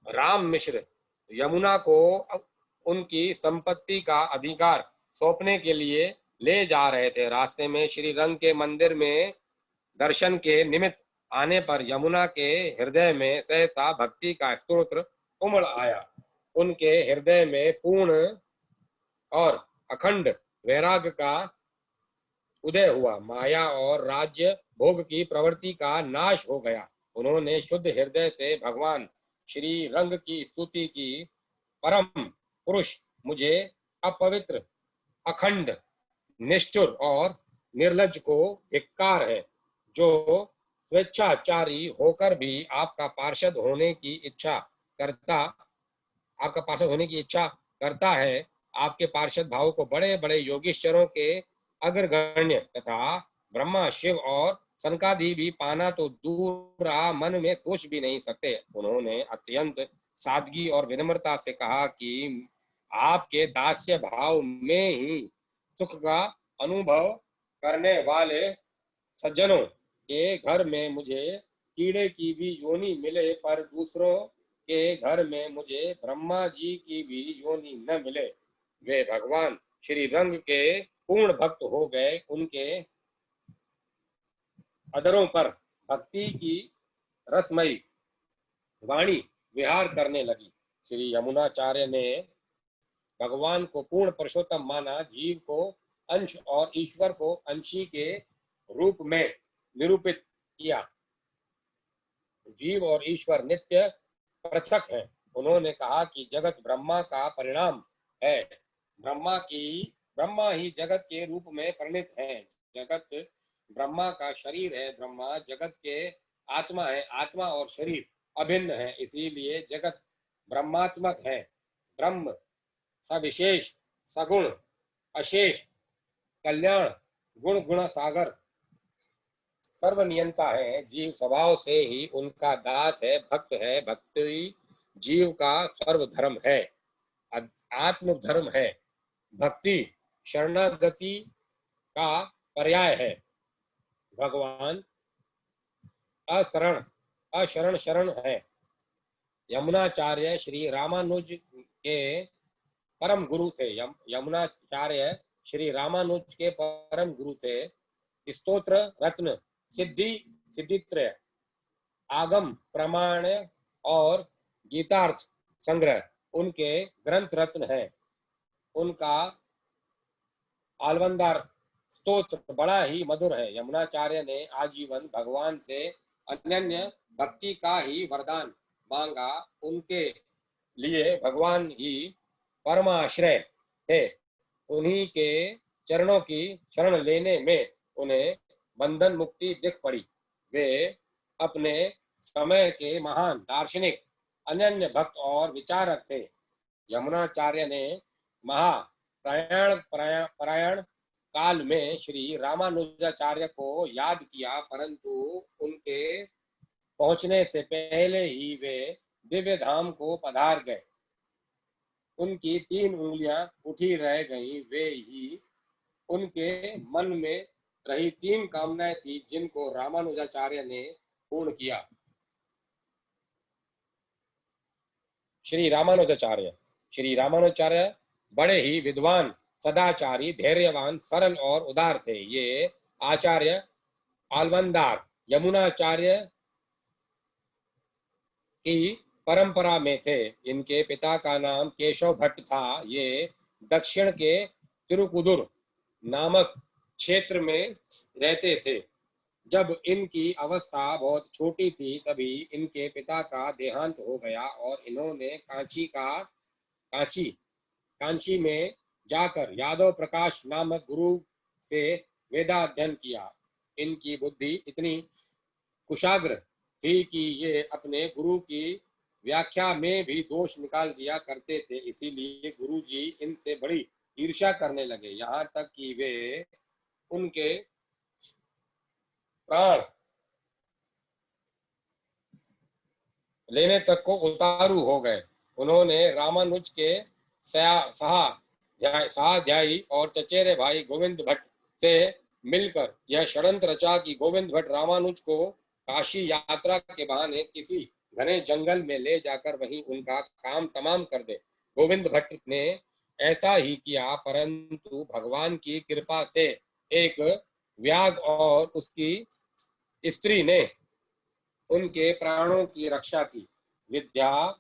राम मिश्र यमुना को उनकी संपत्ति का अधिकार सौंपने के लिए ले जा रहे थे। रास्ते में श्री रंग के मंदिर में दर्शन के निमित्त आने पर यमुना के हृदय में सहसा भक्ति का स्तोत्र उमड़ आया। उनके हृदय में पूर्ण और अखंड वैराग्य का उदय हुआ। माया और राज्य भोग की प्रवृत्ति का नाश हो गया। उन्होंने शुद्ध हृदय से भगवान श्री रंग की स्तुति की, परम पुरुष मुझे अपवित्र, अखंड, निष्ठुर और निर्लज को धिक्कार है, जो स्वेच्छाचारी होकर भी आपका पार्षद होने की इच्छा करता है। आपके पार्षद भाव को बड़े बड़े योगीश्वरों के अग्रगण्य तथा ब्रह्मा, शिव और सनकादि भी पाना तो दूर रहा, मन में सोच भी नहीं सकते। उन्होंने अत्यंत सादगी और विनम्रता से कहा कि आपके दास्य भाव में ही सुख का अनुभव करने वाले सज्जनों के घर में मुझे कीड़े की भी योनि मिले, पर दूसरों के घर में मुझे ब्रह्मा जी की भी योनि न मिले। वे भगवान श्री रंग के पूर्ण भक्त हो गए। उनके अधरों पर भक्ति की रसमयी वाणी विहार करने लगी। श्री यमुनाचार्य ने भगवान को पूर्ण पुरुषोत्तम माना, जीव को अंश और ईश्वर को अंशी के रूप में निरूपित किया। जीव और ईश्वर नित्य पृथक हैं। उन्होंने कहा कि जगत ब्रह्मा का परिणाम है, ब्रह्मा ही जगत के रूप में परिणित है। जगत ब्रह्मा का शरीर है, ब्रह्मा जगत के आत्मा है, आत्मा और शरीर अभिन्न है, इसीलिए जगत ब्रह्मात्मक है। ब्रह्म सविशेष, सगुण, अशेष, कल्याण, गुण गुण सागर, सर्वनियंता है। जीव स्वभाव से ही उनका दास है, भक्त है। भक्ति जीव का सर्वधर्म है, आत्म धर्म है। भक्ति शरणागति का पर्याय है। भगवान अशरण शरण है। यमुनाचार्य श्री रामानुज के परम गुरु थे। यमुनाचार्य श्री रामानुज के परम गुरु थे। स्तोत्र रत्न, सिद्धित्रय, आगम प्रमाण और गीतार्थ संग्रह उनके ग्रंथ रत्न है। उनका आलवंदार स्तोत्र बड़ा ही मधुर है। यमुनाचार्य ने आजीवन भगवान से अनन्य भक्ति का ही वरदान मांगा। उनके लिए भगवान ही परमाश्रय थे। उन्हीं के चरणों की शरण लेने में उन्हें बंधन मुक्ति दिख पड़ी। वे अपने समय के महान दार्शनिक, अनन्य भक्त और विचारक थे। यमुनाचार्य ने महाप्रयाण काल में श्री रामानुजाचार्य को याद किया, परंतु उनके पहुंचने से पहले ही वे दिव्य धाम को पधार गए। उनकी 3 उंगलियां उठी रह गईं। वे ही उनके मन में रही 3 कामनाएं थी, जिनको रामानुजाचार्य ने पूर्ण किया। श्री रामानुजाचार्य बड़े ही विद्वान, सदाचारी, धैर्यवान, सरल और उदार थे। ये आचार्य आलवंदार यमुनाचार्य की परंपरा में थे। इनके पिता का नाम केशव भट्ट था। ये दक्षिण के तिरुकुदुर नामक क्षेत्र में रहते थे। जब इनकी अवस्था बहुत छोटी थी, तभी इनके पिता का देहांत हो गया और इन्होंने कांची में जाकर यादव प्रकाश नामक गुरु से वेदाध्ययन किया। इनकी बुद्धि इतनी कुशाग्र थी कि ये अपने गुरु की व्याख्या में भी दोष निकाल दिया करते थे। इसीलिए गुरुजी इनसे बड़ी ईर्ष्या करने लगे, यहाँ तक कि वे उनके प्राण लेने तक को उतारू हो गए। उन्होंने रामानुज के सहाध्यायी और चचेरे भाई गोविंद भट्ट से मिलकर यह षड्यंत्र रचा कि गोविंद भट्ट रामानुज को काशी यात्रा के बहाने किसी घने जंगल में ले जाकर वहीं उनका काम तमाम कर दे। गोविंद भट्ट ने ऐसा ही किया, परंतु भगवान की कृपा से एक व्याग और उसकी स्त्री ने उनके प्राणों की रक्षा की। विद्या,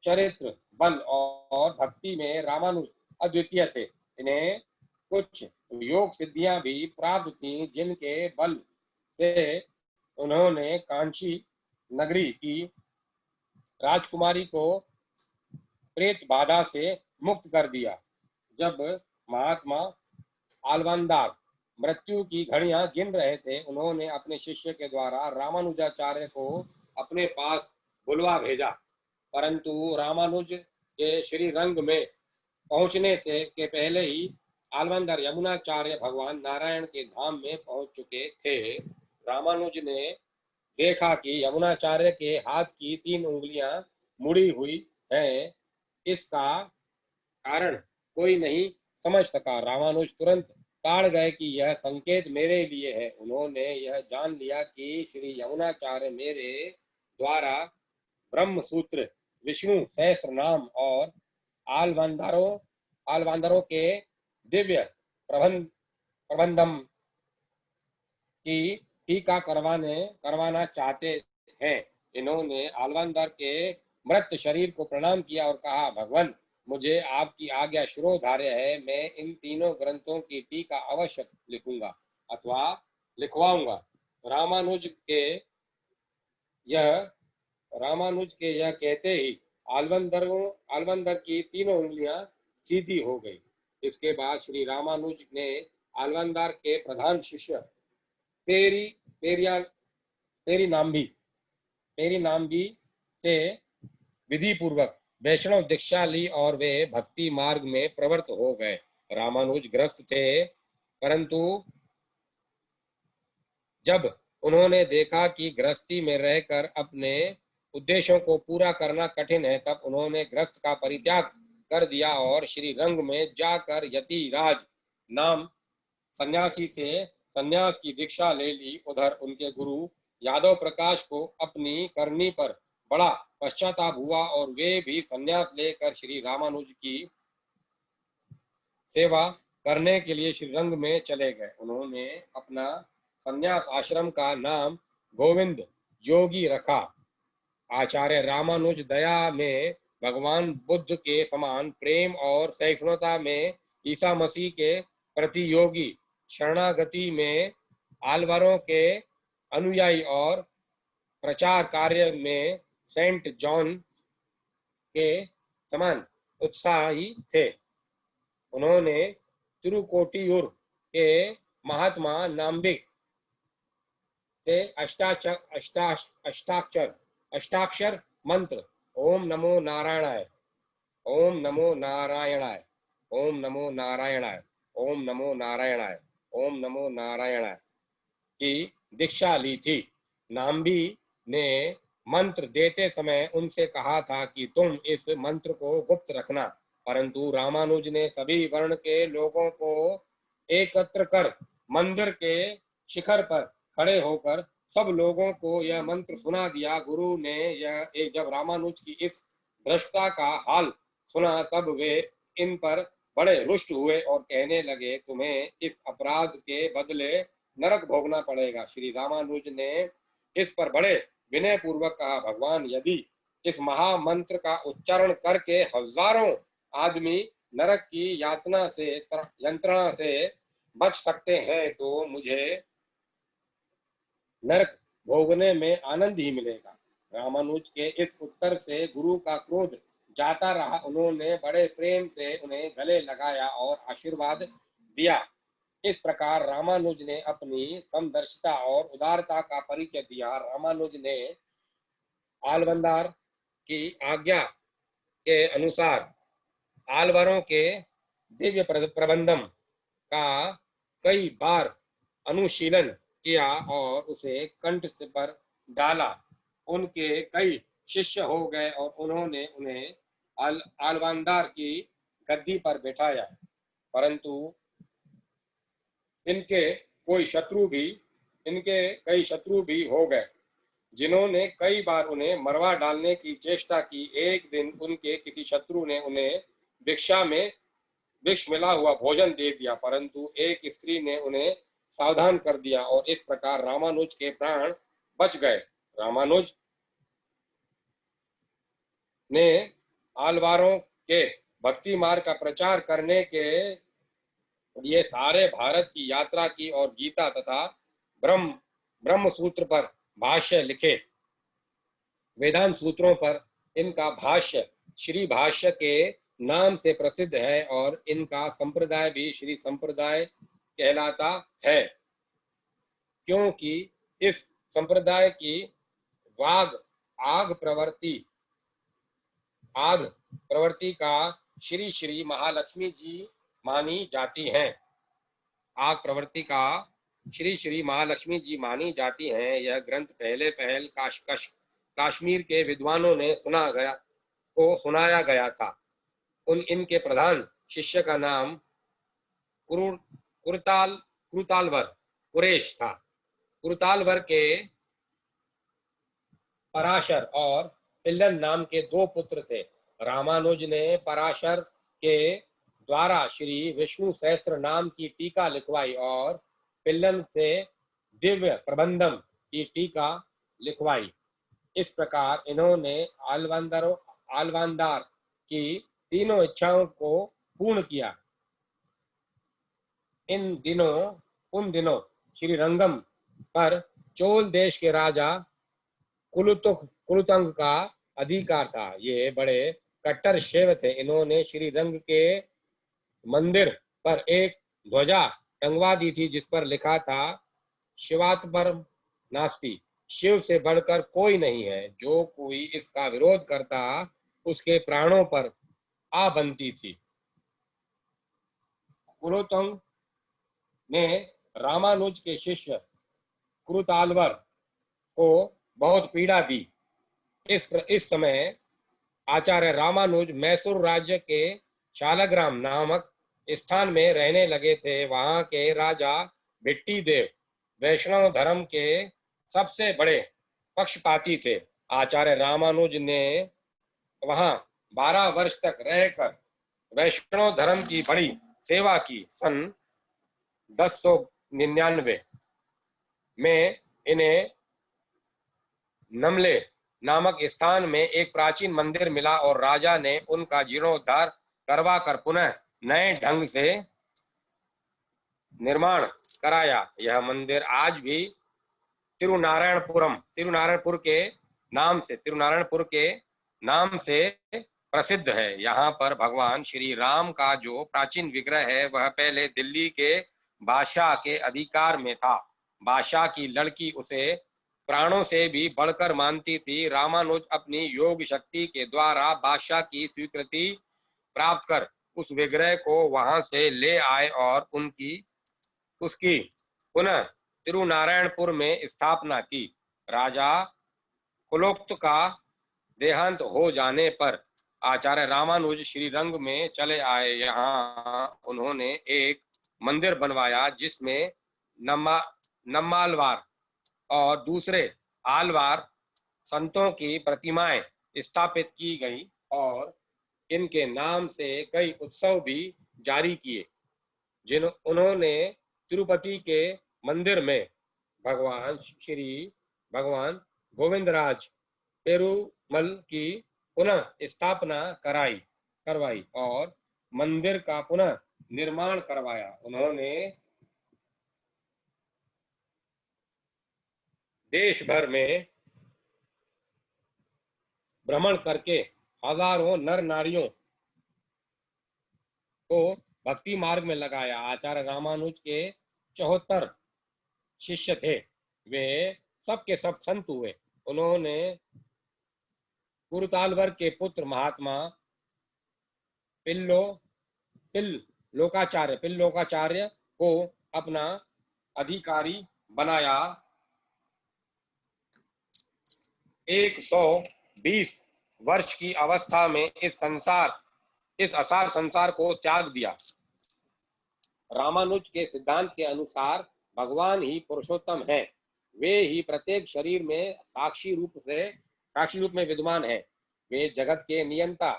चरित्र, बल और भक्ति में रामानुज अद्वितीय थे। इन्हें कुछ योग सिद्धियां भी प्राप्त थीं, जिनके बल से उन्होंने कांची नगरी की राजकुमारी को प्रेत बाधा से मुक्त कर दिया। जब महात्मा आलवंदार मृत्यु की घड़ियां गिन रहे थे, उन्होंने अपने शिष्य के द्वारा रामानुजाचार्य को अपने पास बुलवा भेजा, परंतु रामानुज के श्री रंग में पहुंचने से के पहले ही आलवंदर यमुनाचार्य भगवान नारायण के धाम में पहुंच चुके थे। रामानुज ने देखा कि यमुनाचार्य के हाथ की 3 उंगलियां मुड़ी हुई हैं। इसका कारण कोई नहीं समझ सका। रामानुज तुरंत ताड़ गए कि यह संकेत मेरे लिए है। उन्होंने यह जान लिया कि श्री यमुनाचार्य मेरे द्वारा ब्रह्म सूत्र, विष्णु सहस्त्र नाम और आलवांदरों के दिव्य प्रबंधम की टीका करवाना चाहते हैं। इन्होंने आलवांदर के मृत शरीर को प्रणाम किया और कहा, भगवान, मुझे आपकी आज्ञा शिरोधार्य है। मैं इन तीनों ग्रंथों की टीका अवश्य लिखूंगा अथवा लिखवाऊंगा। रामानुज के यह कहते ही आलवंदर की तीनों उंगलियां सीधी हो गई। इसके बाद श्री रामानुज ने आलवंदर के प्रधान शिष्य पेरी नाम्बी से विधि पूर्वक वैष्णव दीक्षा ली और वे भक्ति मार्ग में प्रवृत्त हो गए। रामानुज ग्रस्त थे, परंतु जब उन्होंने देखा कि गृहस्थी में रहकर अपने उद्देश्यों को पूरा करना कठिन है, तब उन्होंने गृहस्थ का परित्याग कर दिया और श्री रंग में जाकर यतिराज नाम सन्यासी से सन्यास की दीक्षा ले ली। उधर उनके गुरु यादव प्रकाश को अपनी करनी पर बड़ा पश्चाताप हुआ और वे भी सन्यास लेकर श्री रामानुज की सेवा करने के लिए श्रीरंग में चले गए। उन्होंने अपना सन्यास आश्रम का नाम गोविंद योगी रखा। आचार्य रामानुज दया में भगवान बुद्ध के समान, प्रेम और सहिष्णुता में ईसा मसीह के प्रतियोगी, शरणागति में आलवारों के अनुयायी और प्रचार कार्य में सेंट जॉन के समान उत्साही थे। उन्होंने तिरुकोटियूर के महात्मा नाम्बिक से अष्टाक्षर मंत्र ओम नमो नारायणाय, ओम नमो नारायणाय, ओम नमो नारायणाय, ओम नमो नारायणाय, ओम नमो नारायणाय की दीक्षा ली थी। नाम्बी ने मंत्र देते समय उनसे कहा था कि तुम इस मंत्र को गुप्त रखना, परंतु रामानुज ने सभी वर्ण के लोगों को एकत्र कर मंदिर के शिखर पर खड़े होकर सब लोगों को यह मंत्र सुना दिया। गुरु ने जब रामानुज की इस भ्रष्टता का हाल सुना, तब वे इन पर बड़े रुष्ट हुए और कहने लगे, तुम्हें इस अपराध के बदले नरक भोगना पड़ेगा। श्री रामानुज ने इस पर बड़े विनय पूर्वक कहा, भगवान, यदि इस महामंत्र का उच्चारण करके हजारों आदमी नरक की यंत्रणा से बच सकते हैं, तो मुझे नरक भोगने में आनंद ही मिलेगा। रामानुज के इस उत्तर से गुरु का क्रोध जाता रहा। उन्होंने बड़े प्रेम से उन्हें गले लगाया और आशीर्वाद दिया। इस प्रकार रामानुज ने अपनी समदर्शिता और उदारता का परिचय दिया। रामानुज ने आलवंदर की आज्ञा के अनुसार आलवरों के दिव्य प्रबंधम का कई बार अनुशीलन किया और उसे कंठ से पर डाला। उनके कई शिष्य हो गए और उन्होंने उन्हें आलवंदर की गद्दी पर बैठाया, परंतु इनके कई शत्रु भी हो गए, जिन्होंने कई बार उन्हें मरवा डालने की चेष्टा की। एक दिन उनके किसी शत्रु ने उन्हें भिक्षा में विष मिला हुआ भोजन दे दिया, परंतु एक स्त्री ने उन्हें सावधान कर दिया और इस प्रकार रामानुज के प्राण बच गए। रामानुज ने आलवारों के भक्ति मार्ग का प्रचार करने के लिए सारे भारत की यात्रा की और गीता तथा ब्रह्म सूत्र पर भाष्य लिखे। वेदांत सूत्रों पर इनका भाष्य श्री भाष्य के नाम से प्रसिद्ध है और इनका संप्रदाय भी श्री संप्रदाय कहलाता है, क्योंकि इस संप्रदाय की आग प्रवृत्ति का श्री श्री मानी जाती हैं। आग प्रवृत्ति का श्री श्री महालक्ष्मी जी मानी जाती हैं। यह ग्रंथ पहले पहल काश्मीर के विद्वानों ने सुनाया गया था। इनके प्रधान शिष्य का नाम कुरुतालवर कुरेश था। कुरुतालवर के पराशर और पिल्लन नाम के दो पुत्र थे। रामानुज ने पराशर के द्वारा श्री विष्णु सहस्त्र नाम की टीका लिखवाई और पिल्लन से दिव्य प्रबंधम की टीका लिखवाई। इस प्रकार इन्होंने आलवांदार की तीनों इच्छाओं को पूर्ण किया। उन दिनों श्रीरंगम पर चोल देश के राजा कुलुतुंग का अधिकार था। ये बड़े कट्टर शैव थे। इन्होंने श्रीरंग के मंदिर पर एक ध्वजा टंगवा दी थी जिस पर लिखा था शिवात्पर नास्ति, शिव से बढ़कर कोई नहीं है। जो कोई इसका विरोध करता उसके प्राणों पर आ बनती थी। कुलुतुंग ने रामानुज के शिष्य कुरुतालवर को बहुत पीड़ा दी। इस समय आचार्य रामानुज मैसूर राज्य के शालग्राम नामक स्थान में रहने लगे थे। वहां के राजा भिट्टी देव वैष्णव धर्म के सबसे बड़े पक्षपाती थे। आचार्य रामानुज ने वहां 12 वर्ष तक रहकर वैष्णव धर्म की बड़ी सेवा की। सन 1099 में इन्हें नमले नामक स्थान में एक प्राचीन मंदिर मिला और राजा ने उनका जीर्णोद्धार करवाकर पुनः नए ढंग से निर्माण कराया। यह मंदिर आज भी तिरुनारायणपुर के नाम से प्रसिद्ध है। यहाँ पर भगवान श्री राम का जो प्राचीन विग्रह है वह पहले दिल्ली के बादशाह के अधिकार में था। बादशाह की लड़की उसे प्राणों से भी बढ़कर मानती थी। रामानुज अपनी योग शक्ति के द्वारा बादशाह की स्वीकृति प्राप्त कर उस विग्रह को वहां से ले आए और उसकी पुनः तिरुनारायणपुर में स्थापना की। राजा कुलोत्तुंग का देहांत हो जाने पर आचार्य रामानुज श्रीरंग में चले आए। यहाँ उन्होंने एक मंदिर बनवाया जिसमें नम्मालवार और दूसरे आलवार संतों की प्रतिमाएं स्थापित की गई और इनके नाम से कई उत्सव भी जारी किए। उन्होंने तिरुपति के मंदिर में भगवान गोविंदराज पेरुमल की पुनः स्थापना करवाई और मंदिर का पुनः निर्माण करवाया। उन्होंने देश भर में भ्रमण करके हजारों नर नारियों को भक्ति मार्ग में लगाया। आचार्य रामानुज के 74 शिष्य थे। वे सब के सब संत हुए। उन्होंने कुरुतालवर के पुत्र महात्मा पिल्लोकाचार्य को अपना अधिकारी बनाया। 120 वर्ष की अवस्था में इस असार संसार को त्याग दिया। रामानुज के सिद्धांत के अनुसार भगवान ही पुरुषोत्तम हैं। वे ही प्रत्येक शरीर में साक्षी रूप में विद्यमान हैं। वे जगत के नियंता,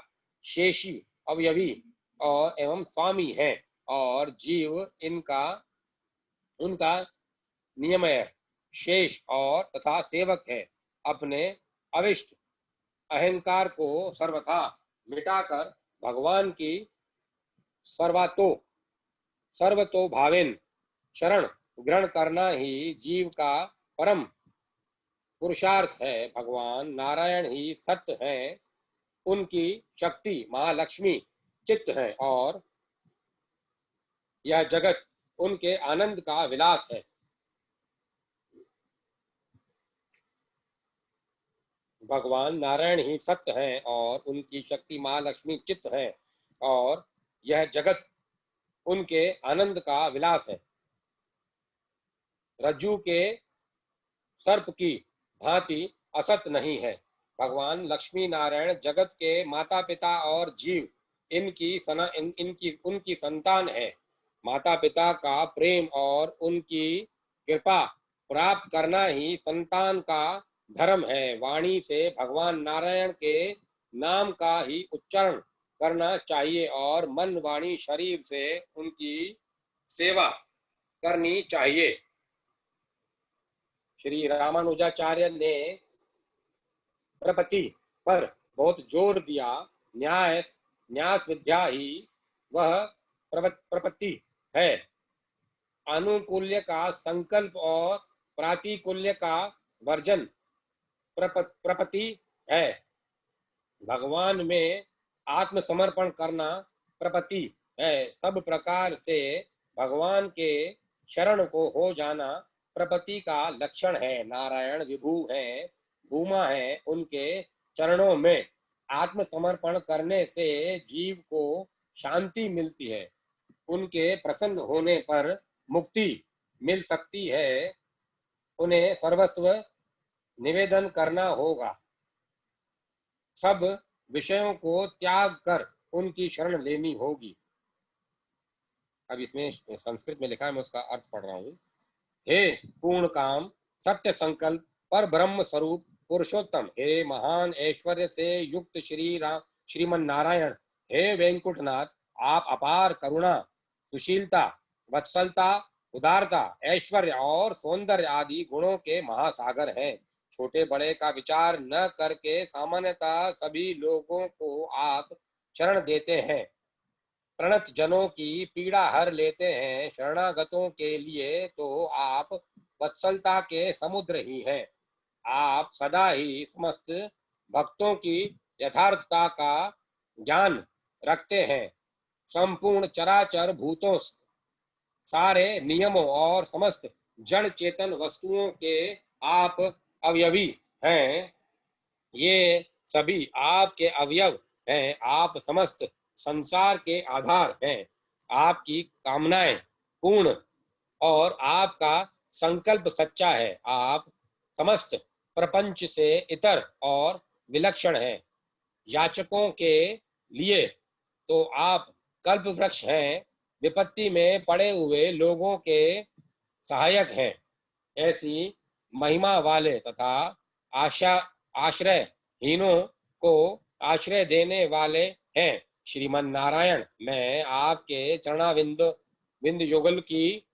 शेषी, अवयवी और एवं स्वामी हैं और जीव उनका नियमय, शेष और तथा सेवक है। अपने अविष्ट अहंकार को सर्वथा मिटाकर भगवान की सर्वतो भावेन शरण ग्रहण करना ही जीव का परम पुरुषार्थ है। भगवान नारायण ही सत्य हैं। उनकी शक्ति महालक्ष्मी चित्त है और यह जगत उनके आनंद का विलास है। भगवान नारायण ही सत्य हैं और उनकी शक्ति महालक्ष्मी चित्त है और यह जगत उनके आनंद का विलास है। रज्जू के सर्प की भांति असत नहीं है। भगवान लक्ष्मी नारायण जगत के माता पिता और जीव इनकी उनकी संतान है। माता पिता का प्रेम और उनकी कृपा प्राप्त करना ही संतान का धर्म है। वाणी से भगवान नारायण के नाम का ही उच्चारण करना चाहिए और मन वाणी शरीर से उनकी सेवा करनी चाहिए। श्री रामानुजाचार्य ने प्रपत्ति पर बहुत जोर दिया। न्यास विद्या ही वह प्रपत्ति है। आनुकूल्य का संकल्प और प्रातिकूल्य का वर्जन प्रपत्ति है। भगवान में आत्मसमर्पण करना प्रपत्ति है। सब प्रकार से भगवान के शरण को हो जाना प्रपत्ति का लक्षण है। नारायण विभु हैं, भूमा है, उनके चरणों में आत्मसमर्पण करने से जीव को शांति मिलती है। उनके प्रसन्न होने पर मुक्ति मिल सकती है। उन्हें सर्वस्व निवेदन करना होगा। सब विषयों को त्याग कर उनकी शरण लेनी होगी। अब इसमें संस्कृत में लिखा है, मैं उसका अर्थ पढ़ रहा हूं। हे पूर्ण काम, सत्य संकल्प, पर ब्रह्म स्वरूप पुरुषोत्तम, हे महान ऐश्वर्य से युक्त श्रीमन नारायण, हे वेंकुटनाथ, आप अपार करुणा, सुशीलता, वत्सलता, उदारता, ऐश्वर्य और सौंदर्य आदि गुणों के महासागर हैं। छोटे बड़े का विचार न करके सामान्यतः सभी लोगों को आप शरण देते हैं। प्रणत जनों की पीड़ा हर लेते हैं। शरणागतों के लिए तो आप वत्सलता के समुद्र ही हैं। आप सदा ही समस्त भक्तों की यथार्थता का ज्ञान रखते हैं। संपूर्ण चराचर भूतों, सारे नियमों और समस्त जड़ चेतन वस्तुओं के आप अवयवी हैं। ये सभी आपके अवयव हैं। आप समस्त संसार के आधार हैं। आपकी कामनाएं पूर्ण और आपका संकल्प सच्चा है। आप समस्त प्रपंच से इतर और विलक्षण हैं। याचकों के लिए तो आप कल्प वृक्ष हैं। विपत्ति में पड़े हुए लोगों के सहायक हैं। ऐसी महिमा वाले तथा आश्रयहीनों को आश्रय देने वाले हैं। श्रीमन नारायण, मैं आपके विंद युगल की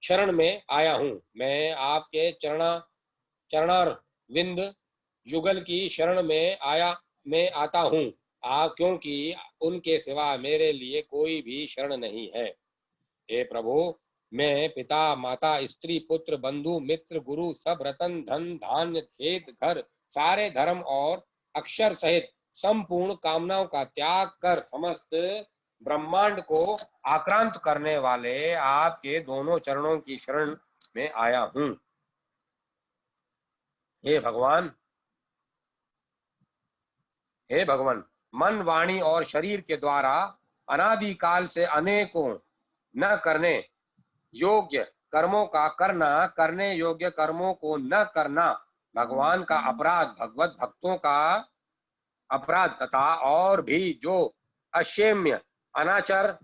शरण में आया हूँ। मैं आपके चरणार विंद युगल की शरण में आता हूँ। क्योंकि उनके सिवा मेरे लिए कोई भी शरण नहीं है। हे प्रभु, मैं पिता माता स्त्री पुत्र बंधु मित्र गुरु सब रतन धन धान्य खेत घर सारे धर्म और अक्षर सहित संपूर्ण कामनाओं का त्याग कर समस्त ब्रह्मांड को आक्रांत करने वाले आपके दोनों चरणों की शरण में आया हूं। हे भगवान, हे भगवान, मन वाणी और शरीर के द्वारा अनादिकाल से अनेकों न करने योग्य कर्मों का करना, करने योग्य कर्मों को न करना भगवान का अपराध, भगवत भक्तों का अपराध तथा और भी जो अक्षम्य अनाचार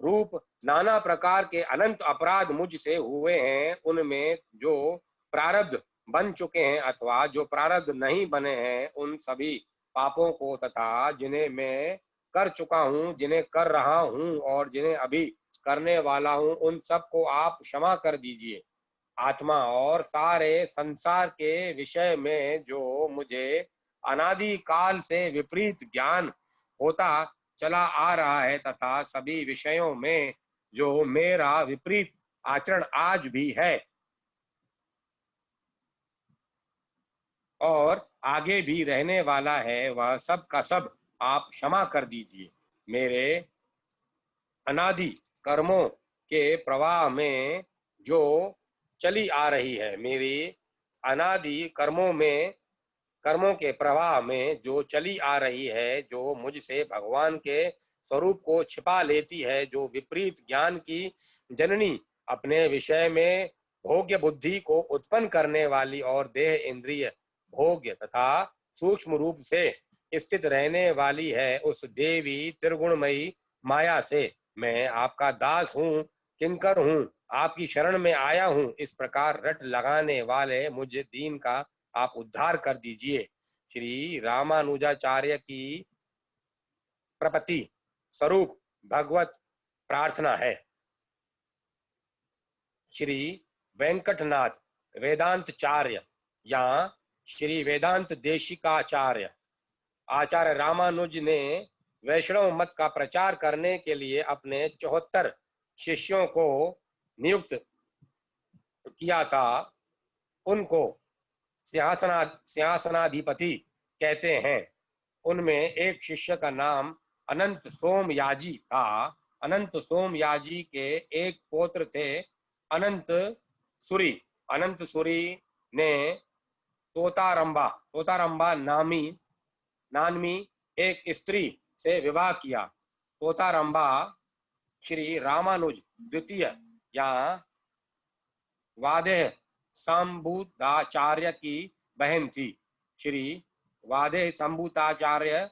रूप नाना प्रकार के अनंत अपराध मुझसे हुए हैं, उनमें जो प्रारब्ध बन चुके हैं अथवा जो प्रारब्ध नहीं बने हैं, उन सभी पापों को तथा जिन्हें मैं कर चुका हूं, जिन्हें कर रहा हूं और जिन्हें अभी करने वाला हूं, उन सब को आप क्षमा कर दीजिए। आत्मा और सारे संसार के विषय में जो मुझे अनादि काल से विपरीत ज्ञान होता चला आ रहा है तथा सभी विषयों में जो मेरा विपरीत आचरण आज भी है और आगे भी रहने वाला है, वह सब का सब आप क्षमा कर दीजिए। मेरे अनादि कर्मों के प्रवाह में जो चली आ रही है, मेरी अनादि कर्मों में कर्मों के प्रवाह में जो चली आ रही है, जो मुझसे भगवान के स्वरूप को छिपा लेती है, जो विपरीत ज्ञान की जननी, अपने विषय में भोग्य बुद्धि को उत्पन्न करने वाली और देह इंद्रिय भोग्य तथा सूक्ष्म रूप से स्थित रहने वाली है, उस देवी त्रिगुणमयी माया से मैं आपका दास हूँ, किंकर हूँ, आपकी शरण में आया हूँ। इस प्रकार रट लगाने वाले मुझ दीन का आप उद्धार कर दीजिए। श्री रामानुजाचार्य की प्रपत्ति स्वरूप भगवत प्रार्थना है। श्री वेंकटनाथ वेदांतचार्य या श्री वेदांत देशिकाचार्य आचार्य रामानुज ने वैष्णव मत का प्रचार करने के लिए अपने 74 शिष्यों को नियुक्त किया था। उनको सिंहासनाधिपति कहते हैं। उनमें एक शिष्य का नाम अनंत सोमयाजी था। अनंत सोमयाजी के एक पौत्र थे अनंत सुरी। अनंत सुरी ने तोतारंबा नामी एक स्त्री से विवाह किया। तोतारंबा श्री रामानुज द्वितीय या वादेह संभूताचार्य की बहन थी। श्री वादेह संभूताचार्य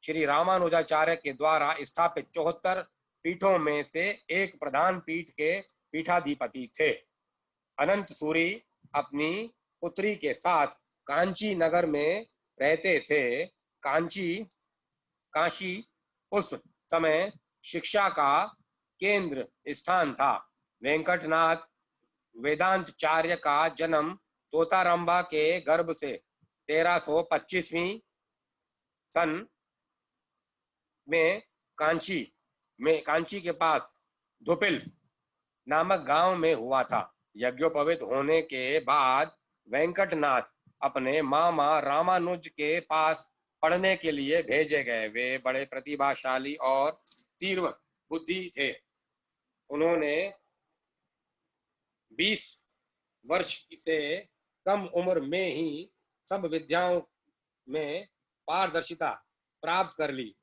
श्री रामानुजाचार्य के द्वारा स्थापित 74 पीठों में से एक प्रधान पीठ के पीठाधिपति थे। अनंत सूरी अपनी पुत्री के साथ कांची नगर में रहते थे। काशी उस समय शिक्षा का केंद्र स्थान था। वेंकटनाथ वेदांतचार्य का जन्म तोतारंबा के गर्भ से 1325वीं सन में कांची के पास धुपिल नामक गांव में हुआ था। यज्ञोपवीत होने के बाद वेंकटनाथ अपने मामा रामानुज के पास पढ़ने के लिए भेजे गए। वे बड़े प्रतिभाशाली और तीव्र बुद्धि थे। उन्होंने 20 वर्ष से कम उम्र में ही सब विद्याओं में पारदर्शिता प्राप्त कर ली।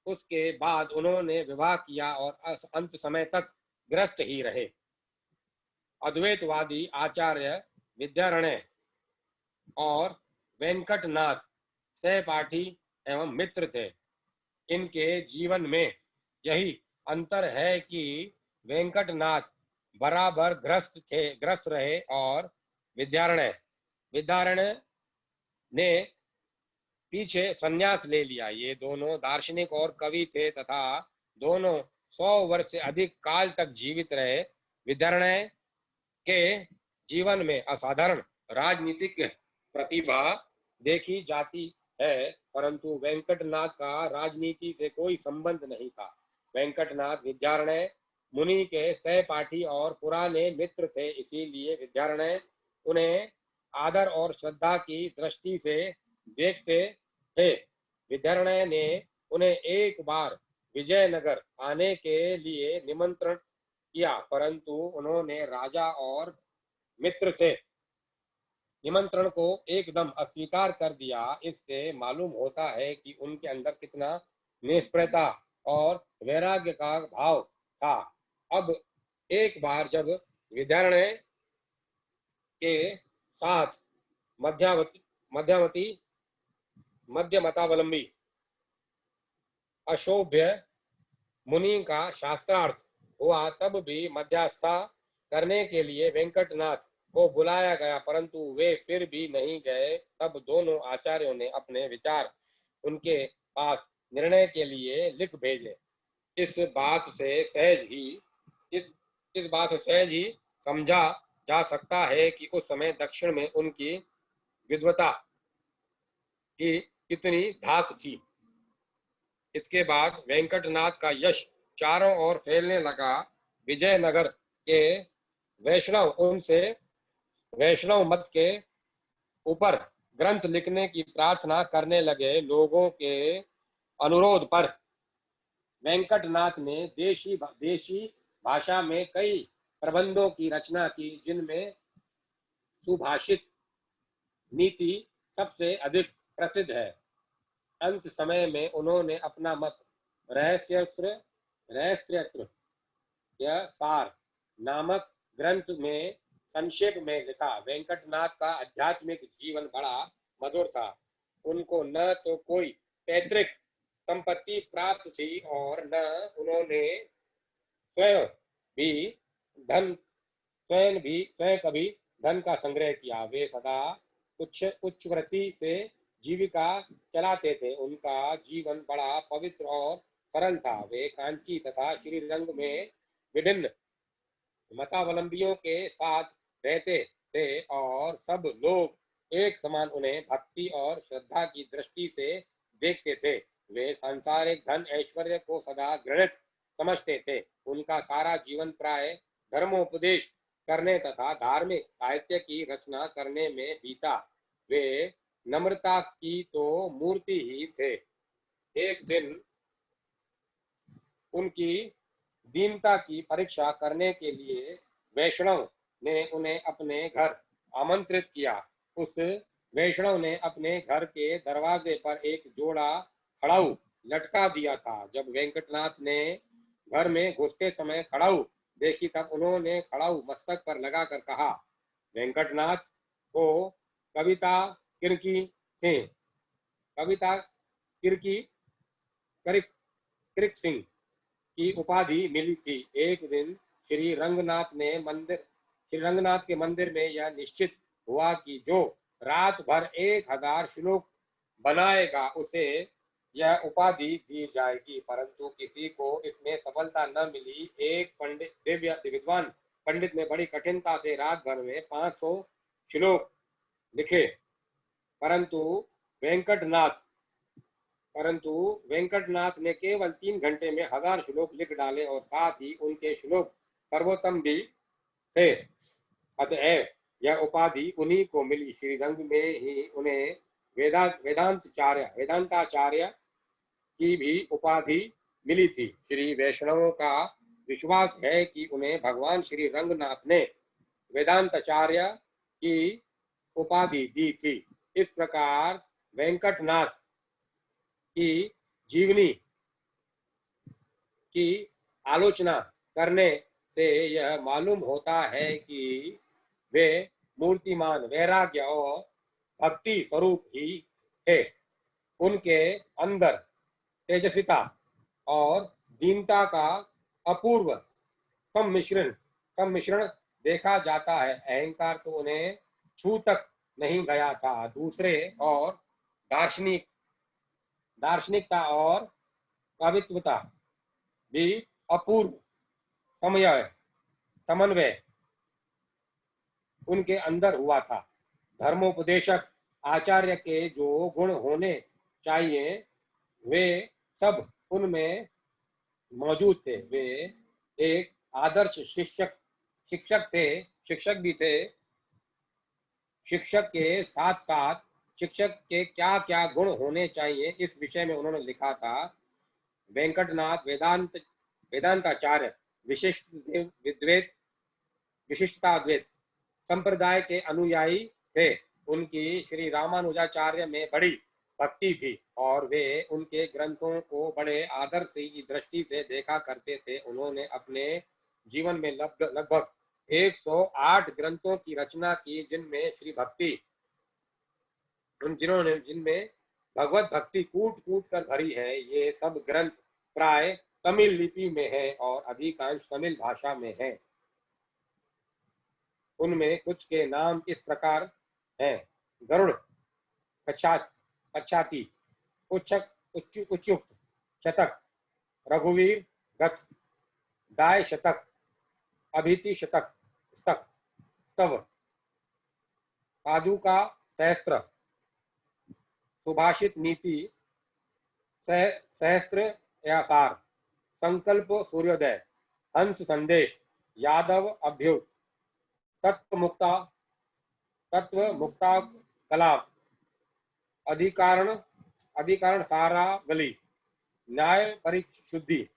उसके बाद उन्होंने विवाह किया और अंत समय तक गृहस्थ ही रहे। अद्वैतवादी आचार्य विद्यारण्य और वेंकटनाथ सहपाठी एवं मित्र थे। इनके जीवन में यही अंतर है कि वेंकटनाथ बराबर ग्रस्त रहे और विद्यारण्य ने पीछे संन्यास ले लिया। ये दोनों दार्शनिक और कवि थे तथा दोनों 100 वर्ष से अधिक काल तक जीवित रहे। विद्यारण्य के जीवन में असाधारण राजनीतिक प्रतिभा देखी जाती है, परंतु वेंकटनाथ का राजनीति से कोई संबंध नहीं था। वेंकटनाथ विद्यारण्य मुनि के सहपाठी और पुराने मित्र थे, इसीलिए विद्यारण्य उन्हें आदर और श्रद्धा की दृष्टि से देखते थे। विद्यारण्य ने उन्हें एक बार विजयनगर आने के लिए निमंत्रण किया, परंतु उन्होंने राजा और मित्र से निमंत्रण को एकदम अस्वीकार कर दिया। इससे मालूम होता है कि उनके अंदर कितना निष्प्रता और वैराग्य का भाव था। अब एक बार जब विद्यारण्य के साथ मध्यमतावलंबी अशोभ्य मुनि का शास्त्रार्थ हुआ, तब भी मध्यस्थता करने के लिए वेंकटनाथ को बुलाया गया, परंतु वे फिर भी नहीं गए। तब दोनों आचार्यों ने अपने विचार उनके पास निर्णय के लिए लिख भेजे। इस बात से सहज ही समझा जा सकता है कि उस समय दक्षिण में उनकी विद्वता की कितनी धाक थी। इसके बाद वेंकटनाथ का यश चारों ओर फैलने लगा। विजयनगर के वैष्णव मत के ऊपर ग्रंथ लिखने की प्रार्थना करने लगे। लोगों के अनुरोध पर वेंकटनाथ ने देशी भाषा में कई प्रबंधों की रचना की, जिनमें सुभाषित, नीति सबसे अधिक प्रसिद्ध है। अंत समय में उन्होंने अपना मत रहस्यत्र या सार नामक ग्रंथ में संक्षेप में लिखा। वेंकटनाथ का आध्यात्मिक जीवन बड़ा मधुर था। उनको न तो कोई पैतृक संपत्ति प्राप्त थी और न उन्होंने स्वयं भी स्वयं कभी धन का संग्रह किया। वे सदा उच्च वृत्ति से जीविका चलाते थे। उनका जीवन बड़ा पवित्र और सरल था। वे कांची तथा श्रीरंग में विभिन्न मतावलंबियों के साथ रहते थे और सब लोग एक समान उन्हें भक्ति और श्रद्धा की दृष्टि से देखते थे। वे सांसारिक धन ऐश्वर्य को सदा घृणित समझते थे। उनका सारा जीवन प्राय धर्मोपदेश करने तथा धार्मिक साहित्य की रचना करने में बीता। वे नम्रता की तो मूर्ति ही थे। एक दिन उनकी दीनता की परीक्षा करने के लिए वैष्णव ने उन्हें अपने घर आमंत्रित किया। उस वैष्णव ने अपने घर के दरवाजे पर एक जोड़ा खड़ाऊ लटका दिया था। जब वेंकटनाथ ने घर में घुसते समय खड़ाऊ देखी तब उन्होंने खड़ाऊ मस्तक पर लगाकर कहा, वेंकटनाथ को कविता किरकी सिंह कविता किरकी क्रिक सिंह की उपाधि मिली थी। एक दिन श्री रंगनाथ के मंदिर में यह निश्चित हुआ कि जो रात भर 1000 श्लोक बनाएगा उसे यह उपाधि दी जाएगी। परंतु किसी को इसमें सफलता न मिली। एक विद्वान पंडित ने बड़ी कठिनता से रात भर में 500 श्लोक लिखे, परंतु वेंकटनाथ ने केवल 3 घंटे में 1000 श्लोक लिख डाले और साथ ही उनके श्लोक सर्वोत्तम भी थे। अतएव यह उपाधि उन्हीं को मिली। श्रीरंग में ही उन्हें वेदांताचार्य की भी उपाधि मिली थी। श्री वैष्णवों का विश्वास है कि उन्हें भगवान श्री रंगनाथ ने वेदांताचार्य की उपाधि दी थी। इस प्रकार वेंकटनाथ की जीवनी की आलोचना करने से यह मालूम होता है कि वे मूर्तिमान वैराग्य और भक्ति स्वरूप ही थे। उनके अंदर तेजस्विता और दीनता का अपूर्व सम्मिश्रण देखा जाता है। अहंकार तो उन्हें छू तक नहीं गया था। दूसरे और दार्शनिकता और कवित्वता भी अपूर्व समन्वय उनके अंदर हुआ था। धर्मोपदेशक आचार्य के जो गुण होने चाहिए वे सब उनमें मौजूद थे। वे एक आदर्श शिक्षक भी थे। शिक्षक के साथ साथ शिक्षक के क्या क्या गुण होने चाहिए इस विषय में उन्होंने लिखा था। वेंकटनाथ वेदांताचार्य विशिष्टाद्वैत संप्रदाय के अनुयायी थे। उनकी श्री रामानुजाचार्य में बड़ी भक्ति थी और वे उनके ग्रंथों को बड़े आदर की दृष्टि से देखा करते थे। उन्होंने अपने जीवन में लगभग 108 ग्रंथों की रचना की जिनमें भगवत भक्ति कूट कूट कर भरी है। ये सब ग्रंथ प्राय तमिल लिपि में है और अधिकांश तमिल भाषा में है। उनमें कुछ के नाम इस प्रकार हैं: गरुड़ पच्छाति, उच्युक्त शतक, रघुवीर गथ, दाय शतक, अभिति शतक, स्तव, पादुका सहस्त्र, सुभाषित नीति, सहस्त्र यासार, संकल्प सूर्योदय, हंस संदेश, यादव अभ्युत, तत्व मुक्ता कलाम, अधिकरण सारावली, न्याय परिशुद्धि,